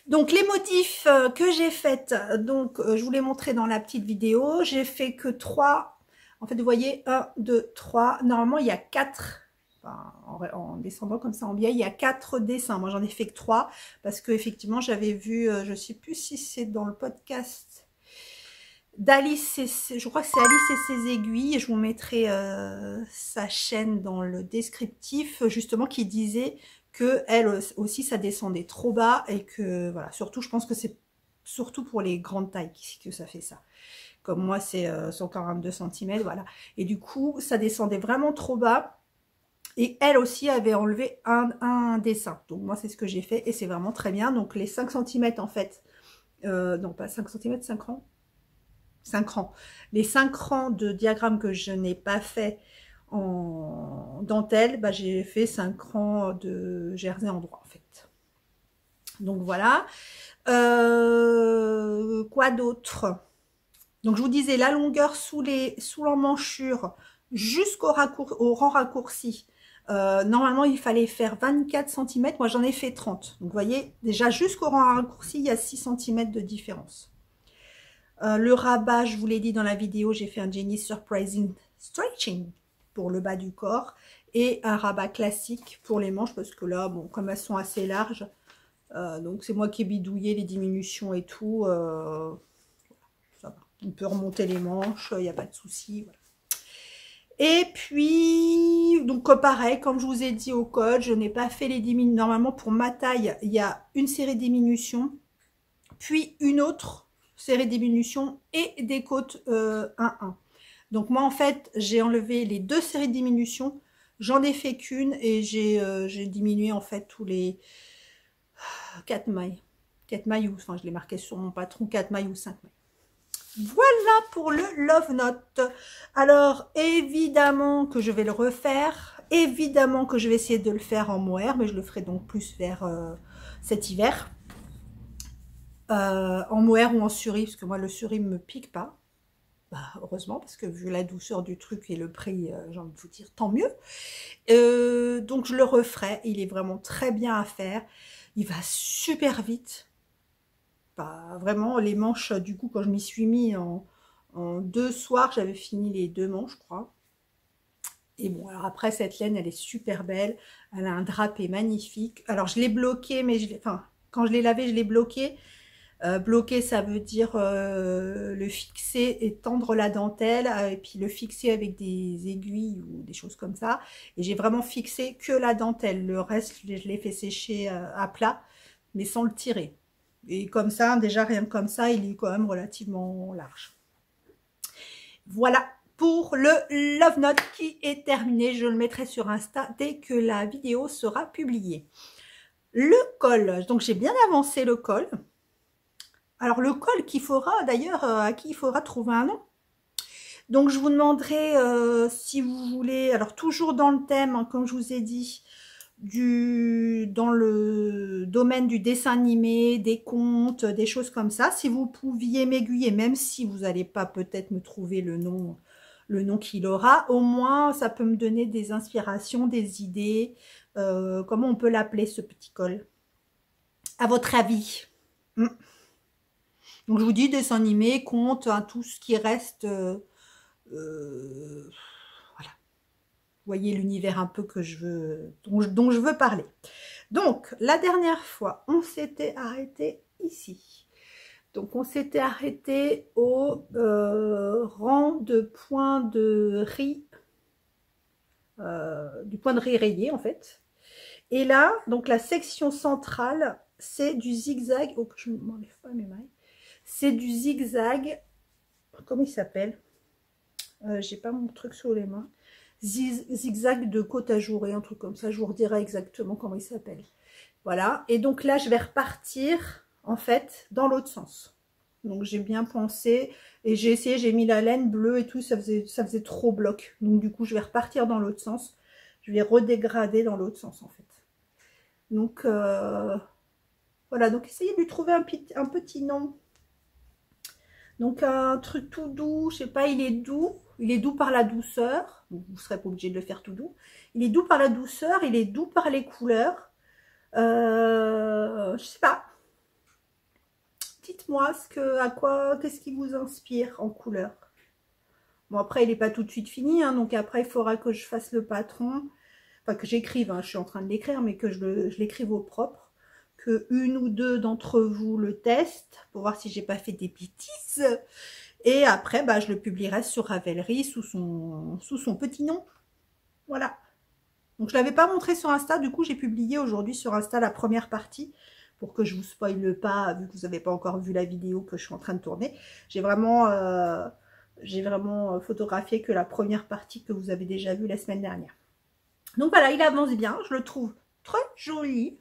Donc les modifs que j'ai faites, donc je vous les montrer dans la petite vidéo. J'ai fait que 3. En fait, vous voyez, 1, 2, 3. Normalement, il y a 4. Enfin, en descendant comme ça en biais, il y a 4 dessins. Moi, j'en ai fait que 3 parce que effectivement, j'avais vu, je sais plus si c'est dans le podcast d'Alice, je crois que c'est Alice et ses aiguilles, je vous mettrai sa chaîne dans le descriptif, justement, qui disait que elle aussi ça descendait trop bas et que voilà, surtout je pense que c'est surtout pour les grandes tailles que ça fait ça. Comme moi c'est 142 cm, voilà. Et du coup ça descendait vraiment trop bas et elle aussi avait enlevé un dessin. Donc moi c'est ce que j'ai fait et c'est vraiment très bien. Donc les 5 cm en fait, non pas 5 cm, 5 rangs. 5 rangs. Les 5 rangs de diagramme que je n'ai pas fait en dentelle, j'ai fait 5 rangs de jersey en droit en fait. Donc voilà. Quoi d'autre? Donc je vous disais la longueur sous l'emmanchure jusqu'au rang raccourci. Normalement il fallait faire 24 cm. Moi j'en ai fait 30. Donc vous voyez déjà jusqu'au rang raccourci il y a 6 cm de différence. Le rabat, je vous l'ai dit dans la vidéo, j'ai fait un Jenny Surprising Stretching pour le bas du corps et un rabat classique pour les manches parce que là, bon, comme elles sont assez larges, donc c'est moi qui ai bidouillé les diminutions et tout, ça va. On peut remonter les manches, il n'y a pas de souci. Voilà. Et puis, donc pareil, comme je vous ai dit au code, je n'ai pas fait les diminutions. Normalement, pour ma taille, il y a une série de diminutions, puis une autre série de diminutions et des côtes 1-1. Donc moi en fait j'ai enlevé les 2 séries de diminutions, j'en ai fait qu'une et j'ai diminué en fait tous les 4 mailles. 4 mailles, ou enfin je l'ai marqué sur mon patron, 4 mailles ou 5 mailles. Voilà pour le Love Note. Alors évidemment que je vais le refaire, évidemment que je vais essayer de le faire en mohair, mais je le ferai donc plus vers cet hiver. En mohair ou en suri, parce que moi le suri me pique pas. Bah, heureusement, parce que vu la douceur du truc et le prix, j'ai envie de vous dire, tant mieux. Donc je le referai, il est vraiment très bien à faire. Il va super vite. Bah, vraiment, les manches, du coup, quand je m'y suis mis en 2 soirs, j'avais fini les 2 manches, je crois. Et bon, alors après, cette laine, elle est super belle. Elle a un drapé magnifique. Alors, je l'ai bloqué, mais enfin, quand je l'ai lavé, je l'ai bloqué. Bloquer, ça veut dire le fixer et tendre la dentelle, et puis le fixer avec des aiguilles ou des choses comme ça. Et j'ai vraiment fixé que la dentelle. Le reste, je l'ai fait sécher à plat, mais sans le tirer. Et comme ça, déjà rien que comme ça, il est quand même relativement large. Voilà pour le Love Note qui est terminé. Je le mettrai sur Insta dès que la vidéo sera publiée. Le col, donc j'ai bien avancé le col. Alors le col qu'il faudra d'ailleurs, à qui il faudra trouver un nom. Donc je vous demanderai si vous voulez, alors toujours dans le thème, hein, comme je vous ai dit, dans le domaine du dessin animé, des contes, des choses comme ça. Si vous pouviez m'aiguiller, même si vous n'allez pas peut-être me trouver le nom qu'il aura, au moins ça peut me donner des inspirations, des idées. Comment on peut l'appeler ce petit col? À votre avis? Donc je vous dis dessin animé, conte, hein, tout ce qui reste, voilà. Vous voyez l'univers un peu que je veux, dont je veux parler. Donc la dernière fois, on s'était arrêté ici. Donc on s'était arrêté au rang de point de riz, du point de riz rayé en fait. Et là, donc la section centrale, c'est du zigzag. Oh, que je ne m'enlève pas mes mailles. C'est du zigzag. Comment il s'appelle? J'ai pas mon truc sous les mains. Zigzag de côte ajourée, un truc comme ça. Je vous redirai exactement comment il s'appelle. Voilà. Et donc là, je vais repartir en fait dans l'autre sens. Donc j'ai bien pensé et j'ai essayé, j'ai mis la laine bleue et tout, ça faisait trop bloc. Donc du coup, je vais repartir dans l'autre sens. Je vais redégrader dans l'autre sens en fait. Donc voilà, donc essayez de lui trouver un petit nom. Donc un truc tout doux, je sais pas, il est doux par la douceur. Donc, vous ne serez pas obligé de le faire tout doux. Il est doux par la douceur, il est doux par les couleurs. Je sais pas. Dites-moi qu'est-ce qui vous inspire en couleur. Bon après il n'est pas tout de suite fini, hein, donc après il faudra que je fasse le patron. Enfin que j'écrive, hein, je suis en train de l'écrire, mais que je l'écrive au propre. Que une ou deux d'entre vous le testent pour voir si j'ai pas fait des bêtises. Et après, bah, je le publierai sur Ravelry sous son petit nom. Voilà. Donc je ne l'avais pas montré sur Insta, du coup j'ai publié aujourd'hui sur Insta la première partie pour que je vous spoile pas, vu que vous n'avez pas encore vu la vidéo que je suis en train de tourner. J'ai vraiment photographié que la première partie que vous avez déjà vue la semaine dernière. Donc voilà, il avance bien, je le trouve très joli.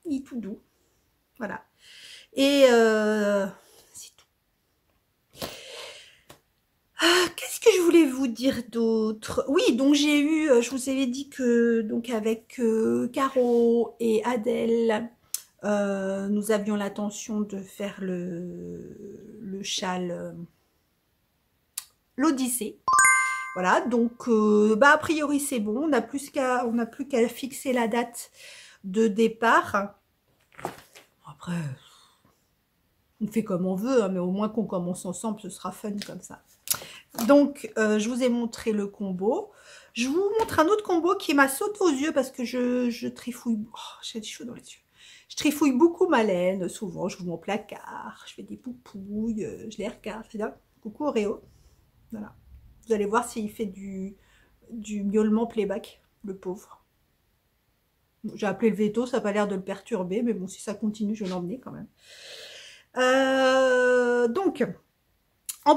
Il est tout doux. Voilà. Et c'est tout. Qu'est-ce que je voulais vous dire d'autre? Oui, donc j'ai eu, je vous avais dit que donc avec Caro et Adèle, nous avions l'intention de faire le châle l'Odyssée. Voilà, donc bah, a priori c'est bon, on n'a plus qu'à fixer la date de départ. Après, on fait comme on veut, hein, mais au moins qu'on commence ensemble, ce sera fun comme ça. Donc, je vous ai montré le combo. Je vous montre un autre combo qui m'a sauté aux yeux parce que je trifouille. Oh, j'ai des cheveux dans les yeux. Je trifouille beaucoup ma laine. Souvent, je vous mon placard. Je fais des poupouilles. Je les regarde. C'est bien. Coucou Oreo. Voilà. Vous allez voir s'il fait du miaulement playback, le pauvre. J'ai appelé le veto, ça n'a pas l'air de le perturber, mais bon, si ça continue, je vais l'emmener quand même. Donc, en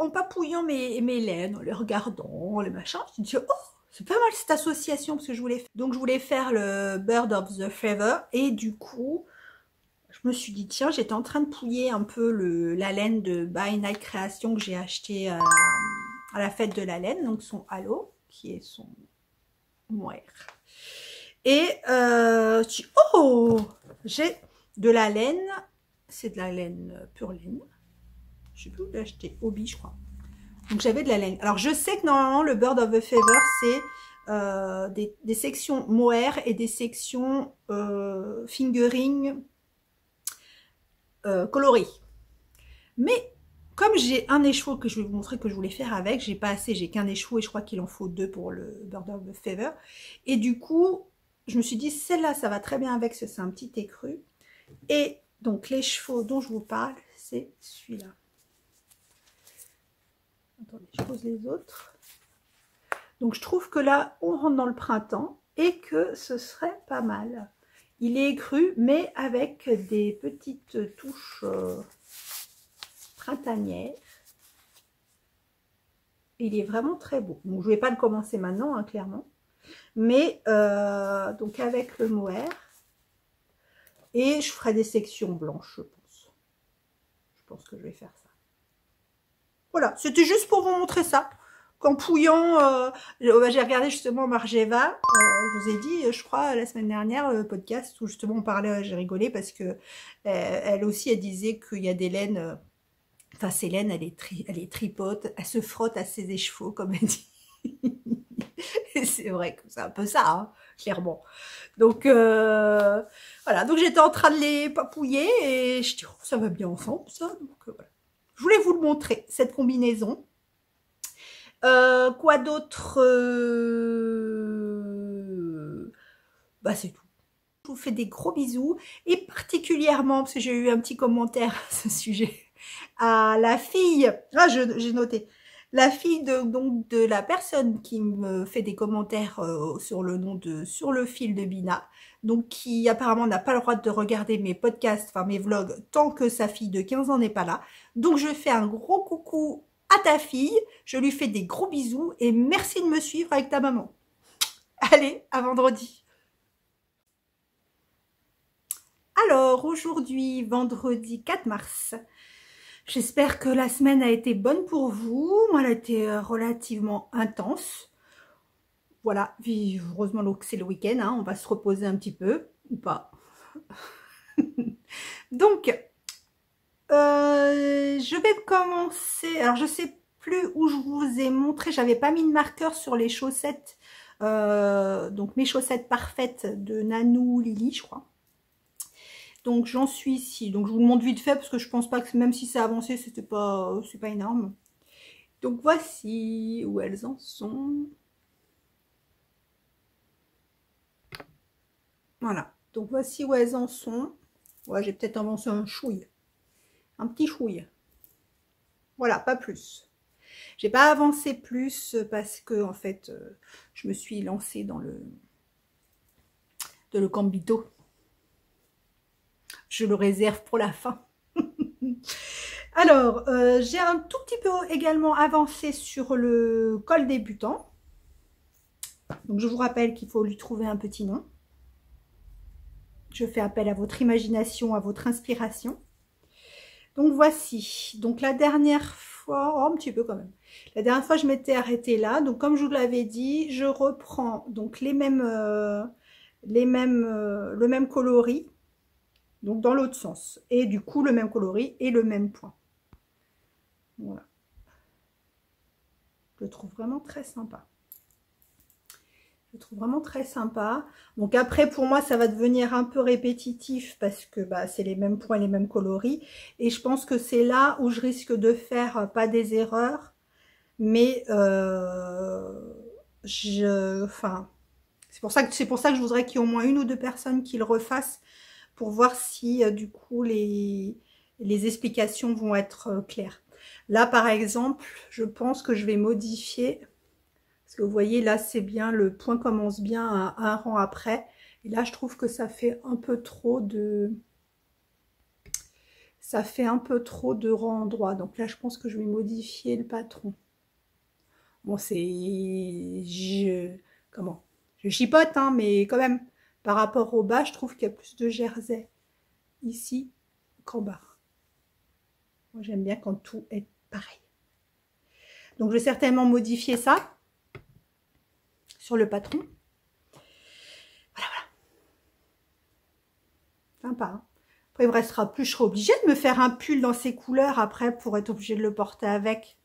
papouillant mes laines, en les regardant, les machins, je me dis, oh, c'est pas mal cette association, parce que je voulais faire le Bird of the Feather, et du coup, je me suis dit, tiens, j'étais en train de pouiller un peu la laine de By Night Création que j'ai acheté à la fête de la laine, donc son halo, qui est son moire. Et oh, j'ai de la laine, c'est de la laine pure laine. Je sais plus où l'acheter. Hobby, je crois. Donc j'avais de la laine. Alors je sais que normalement le Bird of a Feather c'est des sections mohair et des sections fingering colorées. Mais comme j'ai un écheveau que je vais vous montrer que je voulais faire avec, j'ai pas assez, j'ai qu'un écheveau et je crois qu'il en faut 2 pour le Bird of a Feather. Et du coup, je me suis dit celle-là ça va très bien avec, c'est un petit écru. Et donc l'écheveau dont je vous parle, c'est celui-là. Attendez, je pose les autres. Donc je trouve que là, on rentre dans le printemps et que ce serait pas mal. Il est écru, mais avec des petites touches printanières. Il est vraiment très beau. Bon, je ne vais pas le commencer maintenant, hein, clairement. Mais donc avec le mohair. Et je ferai des sections blanches, je pense. Je pense que je vais faire ça. Voilà, c'était juste pour vous montrer ça. Qu'en pouillant, j'ai regardé justement Margeva, je vous ai dit, je crois, la semaine dernière, le podcast où justement on parlait, j'ai rigolé parce que elle aussi, elle disait qu'il y a des laines, enfin ces laines, elle est tripote, elle se frotte à ses écheveaux, comme elle dit. Et c'est vrai que c'est un peu ça, hein, clairement. Donc, voilà, donc j'étais en train de les papouiller et je dis, oh, ça va bien ensemble, ça. Donc, voilà. Je voulais vous le montrer, cette combinaison. Quoi d'autre bah c'est tout. Je vous fais des gros bisous et particulièrement, parce que j'ai eu un petit commentaire à ce sujet, à la fille, ah j'ai noté, la fille de la personne qui me fait des commentaires sur le fil de Bina, donc qui apparemment n'a pas le droit de regarder mes podcasts, enfin mes vlogs, tant que sa fille de 15 ans n'est pas là. Donc je fais un gros coucou à ta fille, je lui fais des gros bisous et merci de me suivre avec ta maman. Allez, à vendredi. Alors, aujourd'hui, vendredi 4 mars, j'espère que la semaine a été bonne pour vous. Moi, elle a été relativement intense. Voilà, heureusement que c'est le week-end, hein, on va se reposer un petit peu, ou pas. Donc, je vais commencer, alors je sais plus où je vous ai montré, j'avais pas mis de marqueur sur les chaussettes, donc mes chaussettes parfaites de Nanou Lily, je crois. Donc j'en suis ici, donc je vous le montre vite fait parce que je pense pas que même si ça a avancé, c'est pas énorme. Donc voici où elles en sont. Voilà, donc voici où elles en sont. Ouais, j'ai peut-être avancé un chouille, un petit chouille. Voilà, pas plus. J'ai pas avancé plus parce que en fait, je me suis lancée dans le cambito. Je le réserve pour la fin. Alors, j'ai un tout petit peu également avancé sur le col débutant. Donc, je vous rappelle qu'il faut lui trouver un petit nom. Je fais appel à votre imagination, à votre inspiration. Donc, voici. Donc, la dernière fois, oh, un petit peu quand même. La dernière fois, je m'étais arrêtée là. Donc, comme je vous l'avais dit, je reprends donc le même coloris. Donc, dans l'autre sens. Et du coup, le même coloris et le même point. Voilà. Je le trouve vraiment très sympa. Je le trouve vraiment très sympa. Donc après, pour moi, ça va devenir un peu répétitif parce que bah, c'est les mêmes points, les mêmes coloris. Et je pense que c'est là où je risque de faire pas des erreurs, mais enfin, c'est pour ça que je voudrais qu'il y ait au moins 1 ou 2 personnes qui le refassent pour voir si du coup les explications vont être claires. Là, par exemple, je pense que je vais modifier. Parce que vous voyez, là, c'est bien, le point commence bien à un rang après. Et là, je trouve que ça fait un peu trop de... Ça fait un peu trop de rang droit. Donc là, je pense que je vais modifier le patron. Bon, c'est... Comment? Je chipote, hein, mais quand même, par rapport au bas, je trouve qu'il y a plus de jersey ici qu'en bas. Moi, j'aime bien quand tout est pareil. Donc, je vais certainement modifier ça sur le patron. Voilà, voilà. Sympa. Hein. Après, il me restera plus. Je serai obligée de me faire un pull dans ces couleurs après pour être obligée de le porter avec.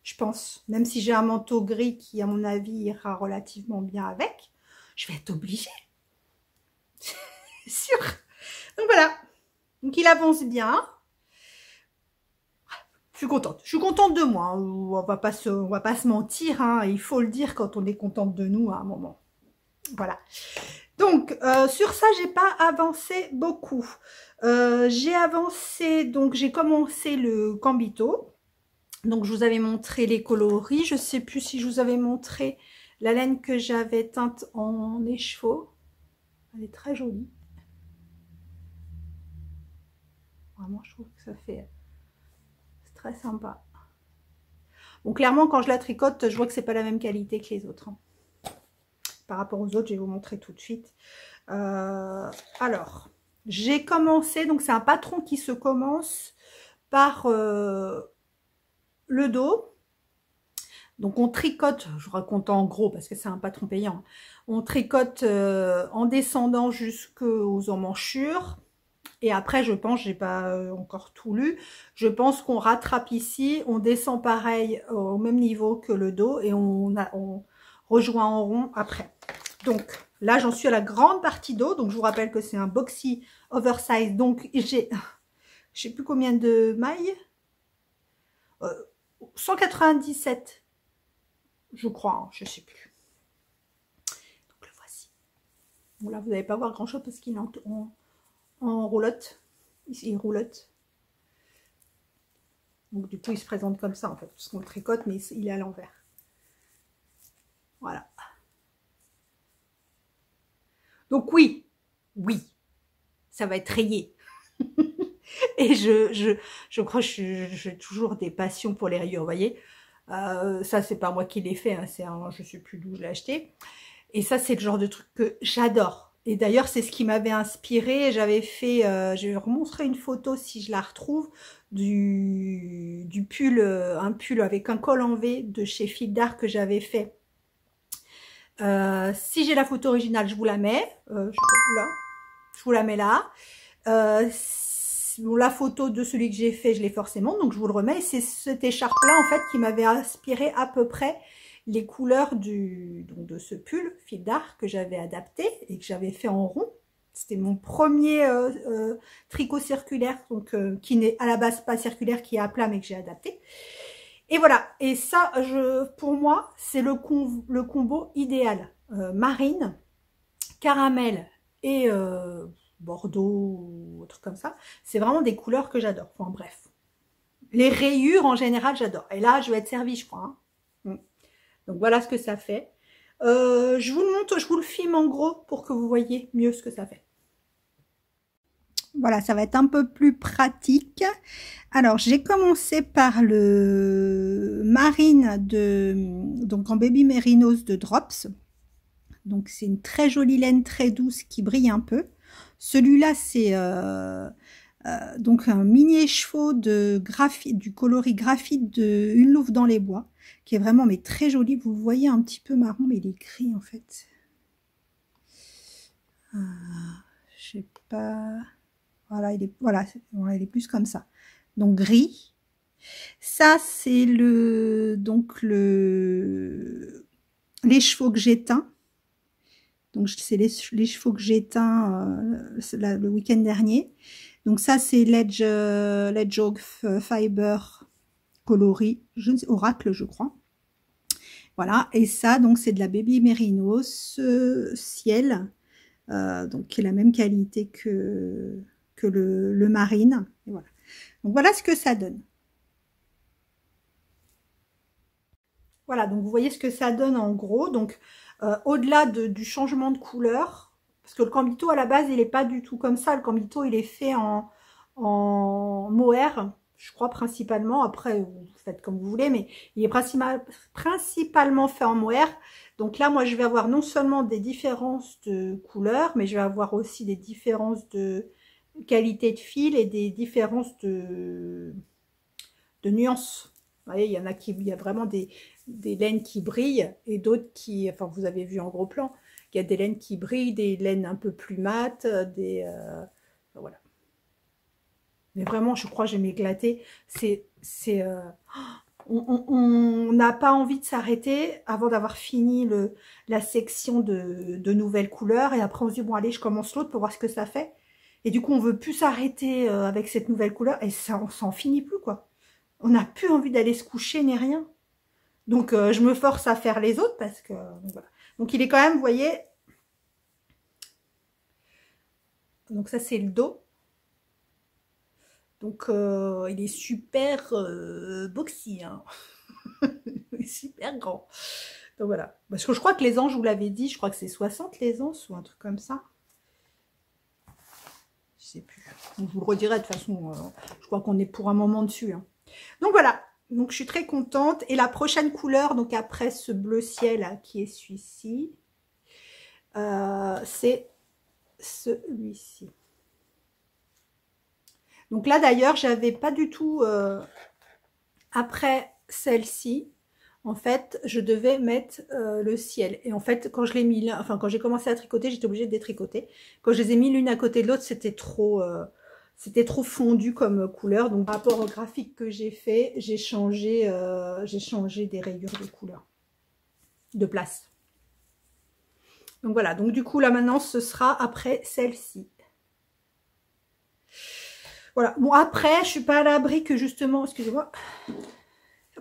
Je pense. Même si j'ai un manteau gris qui, à mon avis, ira relativement bien avec. Je vais être obligée. Sûr. Donc voilà. Donc il avance bien. Je suis contente. Je suis contente de moi. On va pas se mentir. Hein. Il faut le dire quand on est contente de nous à un moment. Voilà. Donc sur ça, j'ai pas avancé beaucoup. J'ai avancé. Donc j'ai commencé le Cambito. Donc je vous avais montré les coloris. Je sais plus si je vous avais montré la laine que j'avais teinte en écheveau. Elle est très jolie. Vraiment, je trouve que ça fait très sympa. Bon, clairement, quand je la tricote, je vois que c'est pas la même qualité que les autres. Hein. Par rapport aux autres, je vais vous montrer tout de suite. Alors, j'ai commencé, donc c'est un patron qui se commence par le dos. Donc on tricote, je vous raconte en gros parce que c'est un patron payant. On tricote en descendant jusqu'aux emmanchures. Et après, je pense, j'ai pas encore tout lu, je pense qu'on rattrape ici, on descend pareil au même niveau que le dos et on rejoint en rond après. Donc là, j'en suis à la grande partie dos. Donc je vous rappelle que c'est un boxy oversize. Donc j'ai, je sais plus combien de mailles, 197, je crois, hein, je sais plus. Donc le voici. Bon là, vous n'allez pas voir grand chose parce qu'il est en roulotte, il roulotte. Donc du coup il se présente comme ça en fait, parce qu'on le tricote mais il est à l'envers. Voilà. Donc oui, ça va être rayé. Et je crois que j'ai toujours des passions pour les rayures, vous voyez. Ça c'est pas moi qui l'ai fait, hein, c'est je sais plus d'où je l'ai acheté. Et ça c'est le genre de truc que j'adore. Et d'ailleurs, c'est ce qui m'avait inspiré. J'avais fait, je vais vous montrer une photo si je la retrouve, du pull, un pull avec un col en V de chez Fil d'Art que j'avais fait. Si j'ai la photo originale, je vous la mets. Là, je vous la mets là. La photo de celui que j'ai fait, je l'ai forcément, donc je vous le remets. C'est cette écharpe-là, en fait, qui m'avait inspiré à peu près les couleurs donc de ce pull Fil d'Art que j'avais adapté et que j'avais fait en rond. C'était mon premier tricot circulaire, donc qui n'est à la base pas circulaire, qui est à plat mais que j'ai adapté. Et voilà, et ça, pour moi, c'est le combo idéal. Marine, caramel et bordeaux ou autre comme ça. C'est vraiment des couleurs que j'adore. Enfin bref. Les rayures en général, j'adore. Et là, je vais être servie, je crois. Hein. Donc voilà ce que ça fait. Je vous le montre, je vous le filme en gros pour que vous voyez mieux ce que ça fait. Voilà, ça va être un peu plus pratique. Alors, j'ai commencé par le Marine donc en Baby Mérinos de Drops. Donc, c'est une très jolie laine, très douce, qui brille un peu. Celui-là, c'est donc un mini écheveau de graphite, du coloris graphite de Une Louve dans les bois, qui est vraiment mais très joli. Vous le voyez un petit peu marron, mais il est gris en fait. Je sais pas. Voilà, il est plus comme ça. Donc gris. Ça, c'est les chevaux que j'ai teints. Donc c'est les chevaux que j'ai teints le week-end dernier. Donc ça, c'est Ledge Fiber coloris, Oracle, je crois. Voilà, et ça, donc c'est de la Baby Mérinos ciel, donc qui est la même qualité que le Marine. Et voilà. Donc voilà ce que ça donne. Voilà, donc vous voyez ce que ça donne en gros. Donc au-delà du changement de couleur, parce que le Cambito à la base il n'est pas du tout comme ça. Le Cambito il est fait en mohair, je crois principalement. Après vous faites comme vous voulez, mais il est principalement fait en mohair. Donc là moi je vais avoir non seulement des différences de couleurs, mais je vais avoir aussi des différences de qualité de fil et des différences de nuances. Vous voyez, il y a vraiment des laines qui brillent et d'autres qui, enfin vous avez vu en gros plan, il y a des laines qui brillent, des laines un peu plus mates, voilà. Mais vraiment, je crois que je vais m'éclater. On n'a pas envie de s'arrêter avant d'avoir fini la section de nouvelles couleurs. Et après, on se dit, bon, allez, je commence l'autre pour voir ce que ça fait. Et du coup, on veut plus s'arrêter avec cette nouvelle couleur. Et ça, on s'en finit plus, quoi. On n'a plus envie d'aller se coucher ni rien. Donc, je me force à faire les autres parce que... Donc, voilà. Donc, il est quand même, vous voyez... Donc, ça, c'est le dos. Donc, il est super boxy, hein. Il est super grand. Donc, voilà. Parce que je crois que les ans, je vous l'avais dit, je crois que c'est 60 les ans ou un truc comme ça. Je sais plus. Donc, je vous le redirai de toute façon. Je crois qu'on est pour un moment dessus, hein. Donc, voilà. Donc, je suis très contente. Et la prochaine couleur, donc après ce bleu ciel là, qui est celui-ci, c'est celui-ci. Donc là, d'ailleurs, j'avais pas du tout... après celle-ci, en fait, je devais mettre le ciel. Et en fait, quand je l'ai mis là, enfin, quand j'ai commencé à tricoter, j'étais obligée de détricoter. Quand je les ai mis l'une à côté de l'autre, c'était trop fondu comme couleur. Donc, par rapport au graphique que j'ai fait, j'ai changé des rayures de couleur, de place. Donc voilà. Donc du coup, là maintenant, ce sera après celle-ci. Voilà. Bon, après, je suis pas à l'abri que justement, excusez-moi, je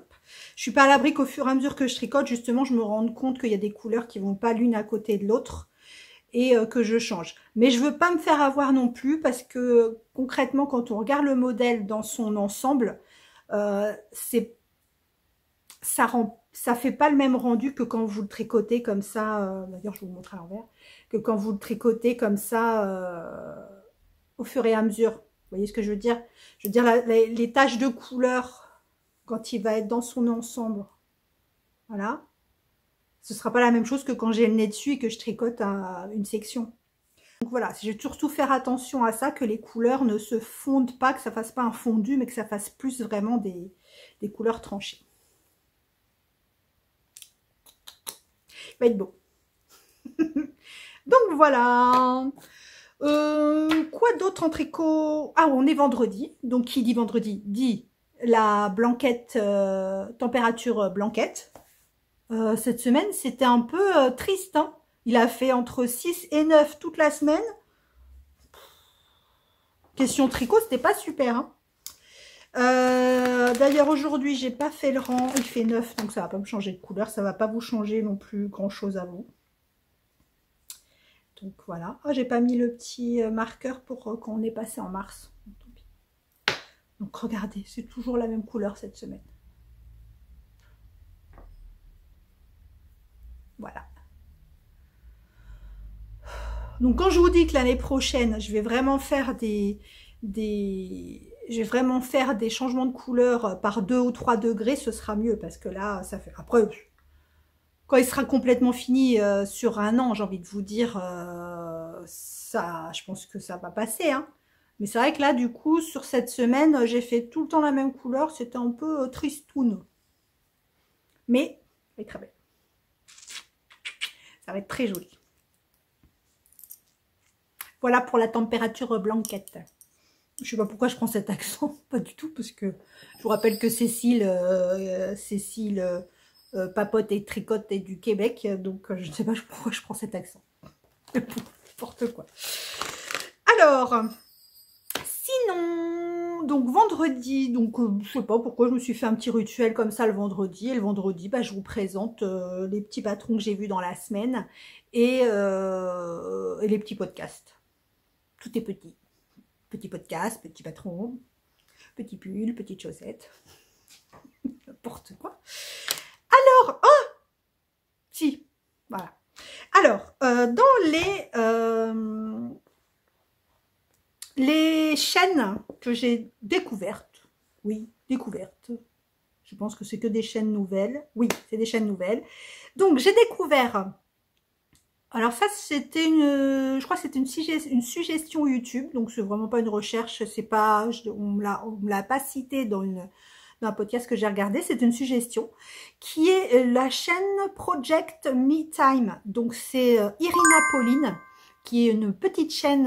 suis pas à l'abri qu'au fur et à mesure que je tricote, justement, je me rende compte qu'il y a des couleurs qui vont pas l'une à côté de l'autre et que je change. Mais je veux pas me faire avoir non plus parce que concrètement, quand on regarde le modèle dans son ensemble, ça fait pas le même rendu que quand vous le tricotez comme ça. D'ailleurs, je vais vous montrer à l'envers. Que quand vous le tricotez comme ça au fur et à mesure. Vous voyez ce que je veux dire? Je veux dire, les taches de couleur, quand il va être dans son ensemble, voilà, ce ne sera pas la même chose que quand j'ai le nez dessus et que je tricote une section. Donc voilà, je vais surtout faire attention à ça, que les couleurs ne se fondent pas, que ça ne fasse pas un fondu, mais que ça fasse plus vraiment des couleurs tranchées. Il va être beau. Donc voilà. Quoi d'autre en tricot? Ah, on est vendredi. Donc, qui dit vendredi dit la blanquette, température blanquette. Cette semaine, c'était un peu triste, hein. Il a fait entre 6 et 9 toute la semaine. Question tricot, c'était pas super, hein. D'ailleurs, aujourd'hui, j'ai pas fait le rang. Il fait 9, donc ça va pas me changer de couleur. Ça va pas vous changer non plus grand-chose à vous. Donc voilà. Ah, j'ai pas mis le petit marqueur pour quand on est passé en mars. Donc regardez, c'est toujours la même couleur cette semaine. Voilà. Donc quand je vous dis que l'année prochaine, je vais vraiment faire des changements de couleur par 2 ou 3 degrés, ce sera mieux parce que là, ça fait... Après, quand il sera complètement fini sur un an, j'ai envie de vous dire, ça, je pense que ça va passer, hein. Mais c'est vrai que là, du coup, sur cette semaine, j'ai fait tout le temps la même couleur. C'était un peu tristoun. Mais, ça va être très belle. Ça va être très joli. Voilà pour la température blanquette. Je ne sais pas pourquoi je prends cet accent. Pas du tout, parce que je vous rappelle que Cécile papote et tricote et du Québec. Donc, je ne sais pas pourquoi je prends cet accent. N'importe quoi. Alors... Sinon, donc vendredi, donc je sais pas pourquoi je me suis fait un petit rituel comme ça le vendredi. Et le vendredi, bah, je vous présente les petits patrons que j'ai vus dans la semaine et les petits podcasts. Tout est petit. Petit podcast, petit patron, petit pull, petite chaussette. N'importe quoi. Alors, oh si, voilà. Alors, dans les chaînes que j'ai découvertes, oui, découvertes, je pense que c'est que des chaînes nouvelles, oui, c'est des chaînes nouvelles, donc j'ai découvert, alors ça c'était je crois que c'était une suggestion YouTube, donc c'est vraiment pas une recherche, c'est pas, on me l'a pas cité dans un podcast que j'ai regardé, c'est une suggestion, qui est la chaîne Project Me Time, donc c'est Irina Pauline, qui est une petite chaîne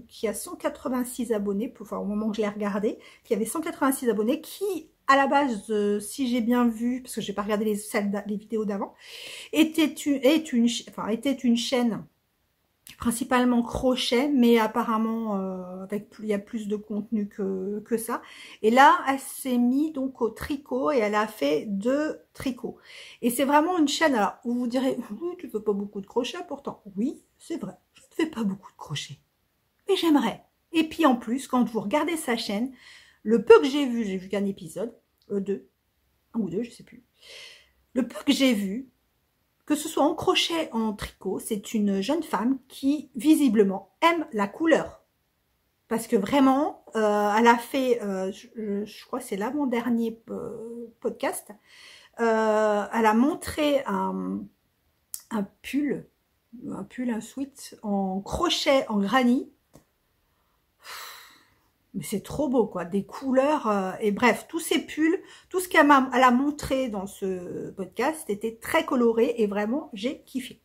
qui a 186 abonnés, enfin au moment où je l'ai regardé, qui avait 186 abonnés, qui à la base, si j'ai bien vu, parce que j'ai pas regardé les vidéos d'avant, était une chaîne principalement crochet, mais apparemment il y a plus de contenu que ça. Et là, elle s'est mise donc au tricot et elle a fait 2 tricots. Et c'est vraiment une chaîne, alors vous vous direz, oui, tu fais pas beaucoup de crochet pourtant. Oui, c'est vrai, je ne fais pas beaucoup de crochet, mais j'aimerais. Et puis en plus, quand vous regardez sa chaîne, le peu que j'ai vu qu'un épisode, 2, un ou 2, je sais plus. Le peu que j'ai vu, que ce soit en crochet, en tricot, c'est une jeune femme qui, visiblement, aime la couleur. Parce que vraiment, elle a fait, je crois que c'est l'avant-dernier podcast, elle a montré un pull, un sweat en crochet, en granny. Mais c'est trop beau, quoi, des couleurs, et bref, tous ces pulls, tout ce qu'elle a montré dans ce podcast était très coloré, et vraiment, j'ai kiffé.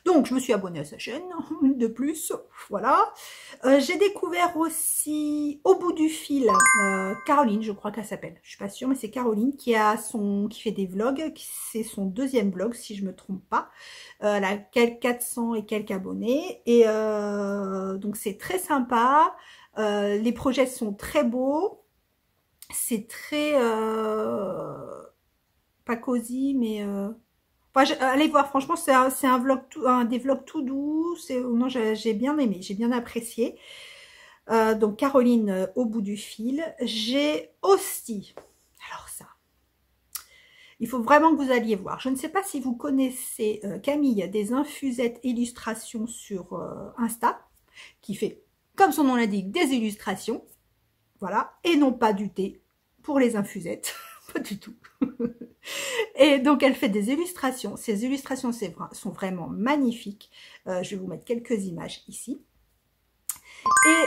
Donc, je me suis abonnée à sa chaîne, de plus, voilà. J'ai découvert aussi, au bout du fil, Caroline, je crois qu'elle s'appelle, je suis pas sûre, mais c'est Caroline, qui fait des vlogs, c'est son 2e vlog, si je me trompe pas. Elle a 400 et quelques abonnés, et donc c'est très sympa. Les projets sont très beaux, c'est très pas cosy, mais enfin, allez voir, franchement c'est un vlog des vlogs tout doux. Non, j'ai bien aimé, j'ai bien apprécié. Donc Caroline, au bout du fil. J'ai aussi, alors ça, il faut vraiment que vous alliez voir. Je ne sais pas si vous connaissez Camille des Infusettes Illustrations sur Insta, qui fait, comme son nom l'indique, des illustrations, voilà, et non pas du thé pour les infusettes, pas du tout. Et donc elle fait des illustrations, ces illustrations sont vraiment magnifiques. Je vais vous mettre quelques images ici. Et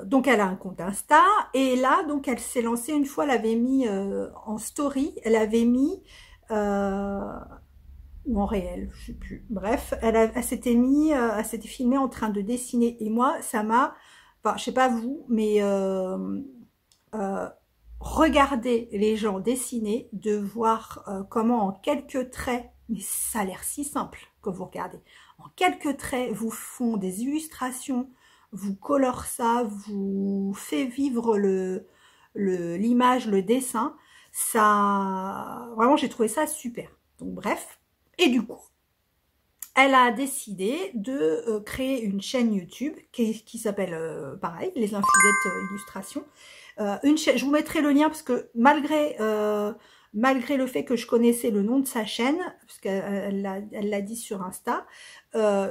donc elle a un compte Insta, et là donc elle s'est lancée une fois, elle avait mis en story, elle avait mis ou en réel, je sais plus. Bref, elle s'était filmée en train de dessiner, et moi, ça m'a, enfin, je sais pas vous, mais regarder les gens dessiner, de voir comment en quelques traits, mais ça a l'air si simple quand vous regardez, en quelques traits, vous font des illustrations, vous colorent ça, vous fait vivre l'image, le dessin, ça, vraiment, j'ai trouvé ça super. Donc bref. Et du coup, elle a décidé de créer une chaîne YouTube qui s'appelle, pareil, Les Infusettes Illustrations. Je vous mettrai le lien parce que malgré le fait que je connaissais le nom de sa chaîne, parce qu'elle l'a dit sur Insta,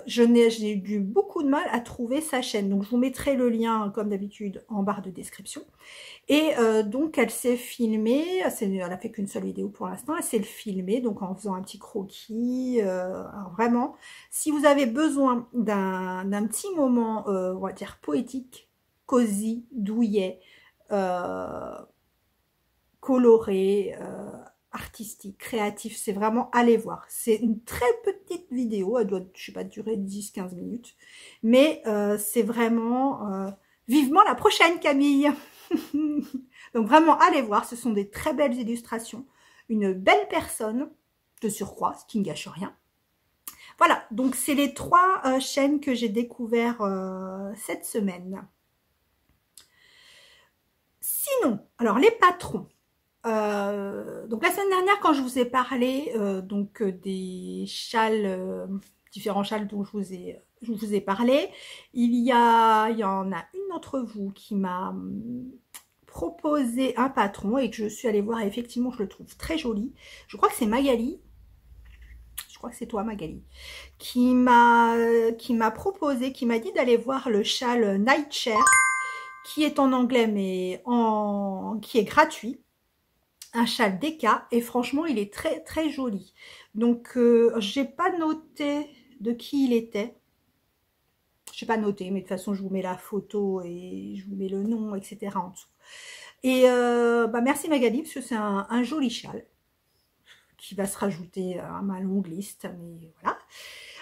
j'ai eu beaucoup de mal à trouver sa chaîne. Donc je vous mettrai le lien, comme d'habitude, en barre de description. Et donc elle s'est filmée, elle a fait qu'une seule vidéo pour l'instant, elle s'est filmée donc en faisant un petit croquis. Alors vraiment, si vous avez besoin d'un petit moment, on va dire poétique, cosy, douillet, coloré, artistique, créatif, c'est vraiment, allez voir. C'est une très petite vidéo, elle doit, je sais pas, durer 10-15 minutes, mais c'est vraiment vivement la prochaine, Camille. Donc vraiment, allez voir, ce sont des très belles illustrations, une belle personne de surcroît, ce qui ne gâche rien. Voilà, donc c'est les 3 chaînes que j'ai découvert cette semaine. Sinon, alors les patrons. Donc la semaine dernière, quand je vous ai parlé donc des châles, différents châles dont je vous ai parlé, il y en a une d'entre vous qui m'a proposé un patron et que je suis allée voir, et effectivement je le trouve très joli. Je crois que c'est Magali, je crois que c'est toi Magali, qui m'a proposé, qui m'a dit d'aller voir le châle Nightshare, qui est en anglais mais qui est gratuit. Un châle Deka, et franchement il est très très joli. Donc j'ai pas noté de qui il était, j'ai pas noté, mais de toute façon je vous mets la photo et je vous mets le nom, etc. en dessous. Et merci Magali, parce que c'est un joli châle qui va se rajouter à ma longue liste, mais voilà.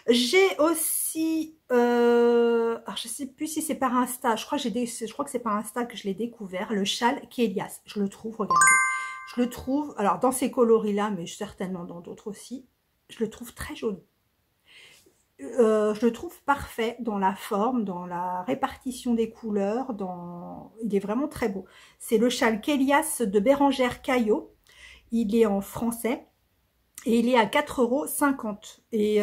J'ai aussi, alors je sais plus si c'est par Insta, je crois que c'est par Insta que je l'ai découvert, le châle Kélias. Je le trouve, regardez, je le trouve, alors dans ces coloris-là, mais certainement dans d'autres aussi, je le trouve très joli. Je le trouve parfait dans la forme, dans la répartition des couleurs, il est vraiment très beau. C'est le châle Kélias de Bérangère Caillot. Il est en français et il est à 4,50 €. Et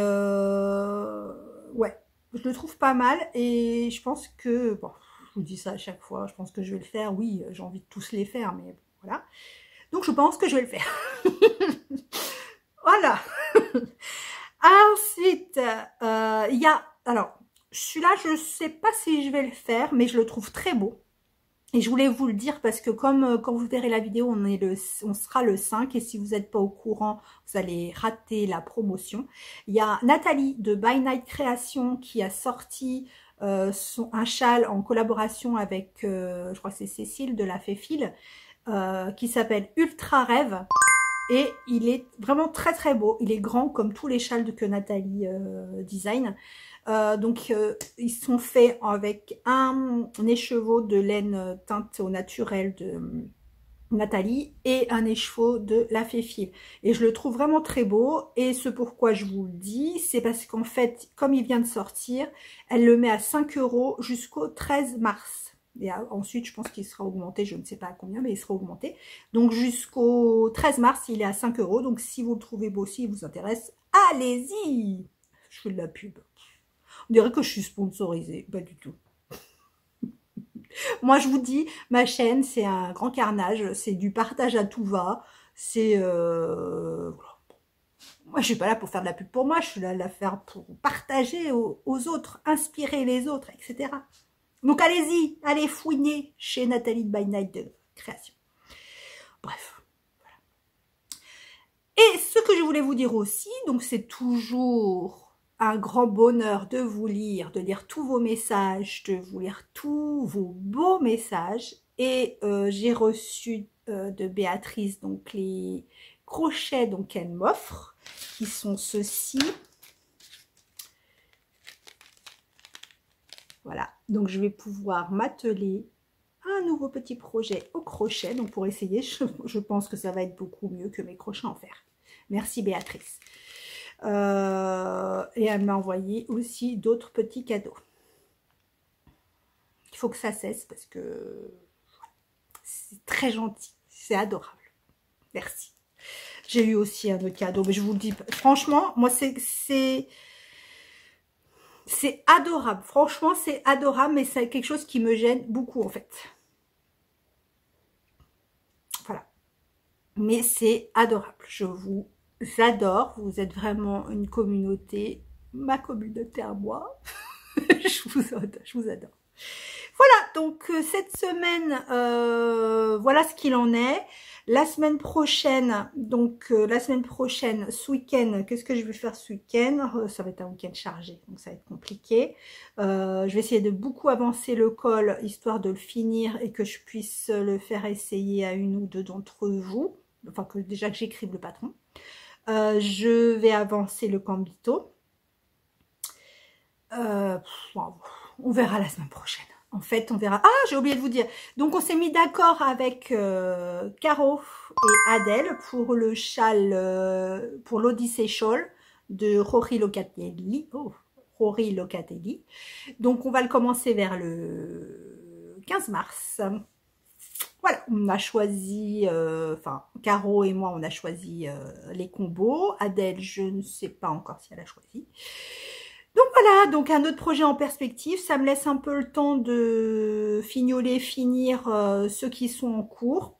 ouais, je le trouve pas mal et je pense que, bon, je vous dis ça à chaque fois, je pense que je vais le faire. Oui, j'ai envie de tous les faire, mais voilà. Donc je pense que je vais le faire. Voilà. Ensuite, il y a, alors, celui-là, je ne sais pas si je vais le faire, mais je le trouve très beau. Et je voulais vous le dire parce que comme quand vous verrez la vidéo, on sera le 5 et si vous n'êtes pas au courant, vous allez rater la promotion. Il y a Nathalie de By Night Création qui a sorti un châle en collaboration avec, je crois que c'est Cécile de la Féfile, qui s'appelle Ultra Rêve. Et il est vraiment très très beau. Il est grand comme tous les châles que Nathalie design. Ils sont faits avec un écheveau de laine teinte au naturel de Nathalie et un écheveau de la Féfile. Et je le trouve vraiment très beau. Et ce pourquoi je vous le dis, c'est parce qu'en fait, comme il vient de sortir, elle le met à 5 € jusqu'au 13 mars. Et ensuite, je pense qu'il sera augmenté, je ne sais pas à combien, mais il sera augmenté. Donc, jusqu'au 13 mars, il est à 5 €. Donc, si vous le trouvez beau, si il vous intéresse, allez-y! Je fais de la pub. On dirait que je suis sponsorisée. Pas du tout. Moi, je vous dis, ma chaîne, c'est un grand carnage. C'est du partage à tout va. C'est... Moi, je suis pas là pour faire de la pub pour moi. Je suis là à la faire pour partager aux autres, inspirer les autres, etc. Donc allez-y, allez fouiner chez Nathalie de By Night de Création. Bref. Voilà. Et ce que je voulais vous dire aussi, donc c'est toujours un grand bonheur de vous lire, de lire tous vos messages, de vous lire tous vos beaux messages. Et j'ai reçu de Béatrice donc les crochets qu'elle m'offre, qui sont ceux-ci. Voilà, donc je vais pouvoir m'atteler à un nouveau petit projet au crochet. Donc pour essayer, je pense que ça va être beaucoup mieux que mes crochets en fer. Merci Béatrice. Et elle m'a envoyé aussi d'autres petits cadeaux. Il faut que ça cesse parce que c'est très gentil, c'est adorable. Merci. J'ai eu aussi un autre cadeau, mais je vous le dis, franchement, moi c'est adorable, franchement c'est adorable, mais c'est quelque chose qui me gêne beaucoup en fait. Voilà. Mais c'est adorable, je vous adore, vous êtes vraiment une communauté, ma communauté à moi. je vous adore. Voilà, donc cette semaine, voilà ce qu'il en est. La semaine prochaine, ce week-end, qu'est-ce que je vais faire ce week-end? Ça va être un week-end chargé, donc ça va être compliqué. Je vais essayer de beaucoup avancer le col, histoire de le finir et que je puisse le faire essayer à une ou deux d'entre vous. Enfin, déjà que j'écrive le patron. Je vais avancer le Cambito. On verra la semaine prochaine. En fait, on verra. Ah, j'ai oublié de vous dire. Donc, on s'est mis d'accord avec Caro et Adèle pour le châle, pour l'Odyssée Shawl de Rory Locatelli. Oh, Rory Locatelli. Donc, on va le commencer vers le 15 mars. Voilà, on a choisi, enfin, Caro et moi, on a choisi les combos. Adèle, je ne sais pas encore si elle a choisi. Donc voilà, donc un autre projet en perspective, ça me laisse un peu le temps de fignoler, finir ceux qui sont en cours.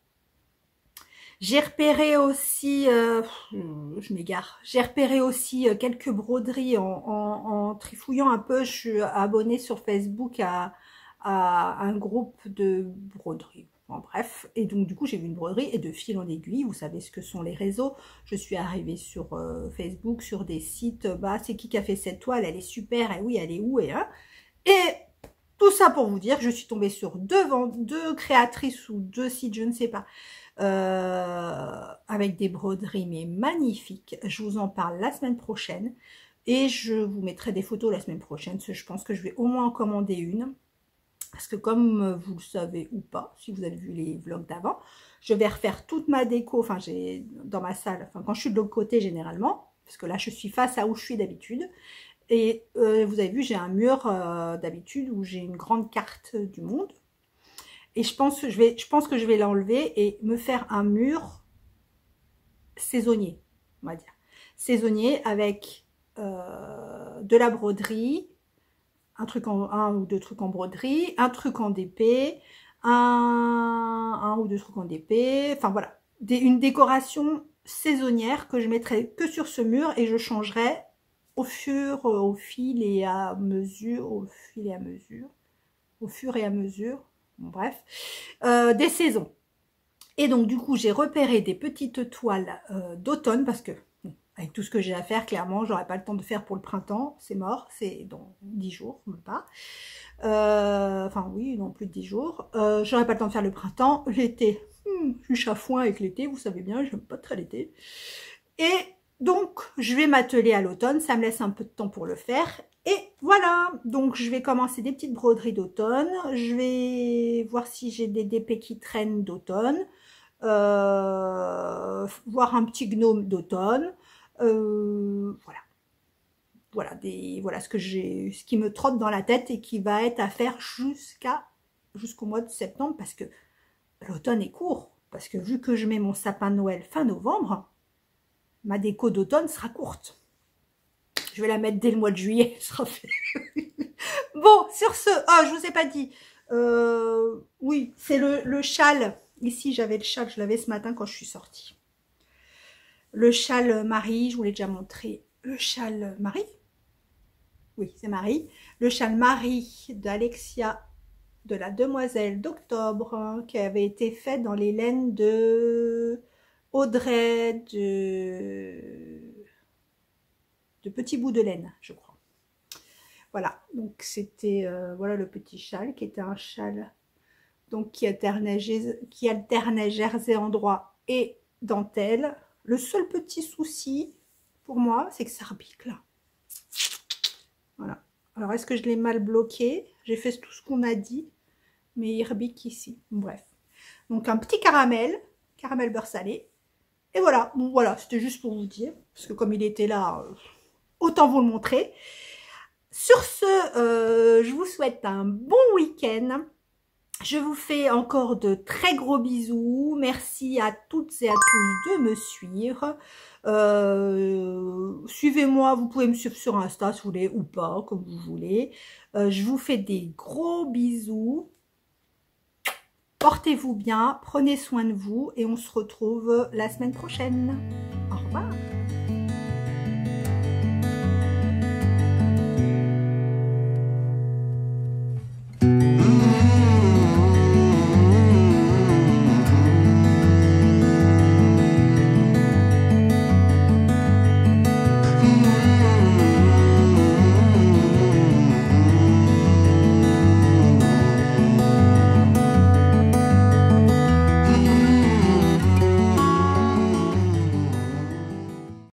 J'ai repéré aussi, je m'égare, j'ai repéré aussi quelques broderies en trifouillant un peu. Je suis abonnée sur Facebook à un groupe de broderies. En bref, et donc du coup j'ai vu une broderie et de fil en aiguille, vous savez ce que sont les réseaux, je suis arrivée sur Facebook, sur des sites, bah c'est qui a fait cette toile, elle est super, et oui elle est où, et tout ça pour vous dire, je suis tombée sur deux créatrices ou deux sites, je ne sais pas, avec des broderies mais magnifiques, je vous en parle la semaine prochaine. Et je vous mettrai des photos la semaine prochaine, parce que je pense que je vais au moins en commander une. Parce que comme vous le savez ou pas, si vous avez vu les vlogs d'avant, je vais refaire toute ma déco, enfin j'ai dans ma salle, enfin quand je suis de l'autre côté généralement, parce que là je suis face à où je suis d'habitude. Et vous avez vu, j'ai un mur d'habitude où j'ai une grande carte du monde. Et je pense que je vais l'enlever et me faire un mur saisonnier, on va dire. Saisonnier avec de la broderie, un ou deux trucs en broderie, un truc en DP, un ou deux trucs en DP, enfin voilà, une décoration saisonnière que je mettrai que sur ce mur et je changerai au fur et à mesure, bon, bref, des saisons. Et donc du coup j'ai repéré des petites toiles d'automne parce que avec tout ce que j'ai à faire, clairement, j'aurai pas le temps de faire pour le printemps, c'est mort, c'est dans 10 jours, même pas. Enfin oui, non, plus de 10 jours. J'aurai pas le temps de faire le printemps, l'été, je suis chafouin avec l'été, vous savez bien, j'aime pas très l'été. Et donc, je vais m'atteler à l'automne, ça me laisse un peu de temps pour le faire. Et voilà, donc je vais commencer des petites broderies d'automne, je vais voir si j'ai des DP qui traînent d'automne, voir un petit gnome d'automne. Voilà. Voilà ce qui me trotte dans la tête et qui va être à faire jusqu'au mois de septembre parce que l'automne est court. Parce que vu que je mets mon sapin de Noël fin novembre, ma déco d'automne sera courte. Je vais la mettre dès le mois de juillet, ce sera fait. Bon, sur ce, je vous ai pas dit. Oui, c'est le châle. Ici, j'avais le châle, je l'avais ce matin quand je suis sortie. Le châle Marie, je vous l'ai déjà montré. Le châle Marie, oui, c'est Marie. Le châle Marie d'Alexia, de la demoiselle d'octobre, hein, qui avait été fait dans les laines de Audrey de Petit Bout de Laine, je crois. Voilà, donc c'était voilà le petit châle qui était un châle donc qui alternait jersey endroit et dentelle. Le seul petit souci pour moi, c'est que ça repique là. Voilà. Alors, est-ce que je l'ai mal bloqué? J'ai fait tout ce qu'on a dit, mais il rebique ici. Bref. Donc, un petit caramel beurre salé. Et voilà. Bon, voilà, c'était juste pour vous dire, parce que comme il était là, autant vous le montrer. Sur ce, je vous souhaite un bon week-end. Je vous fais encore de très gros bisous. Merci à toutes et à tous de me suivre. Suivez-moi, vous pouvez me suivre sur Insta si vous voulez ou pas, comme vous voulez. Je vous fais des gros bisous. Portez-vous bien, prenez soin de vous et on se retrouve la semaine prochaine. Au revoir.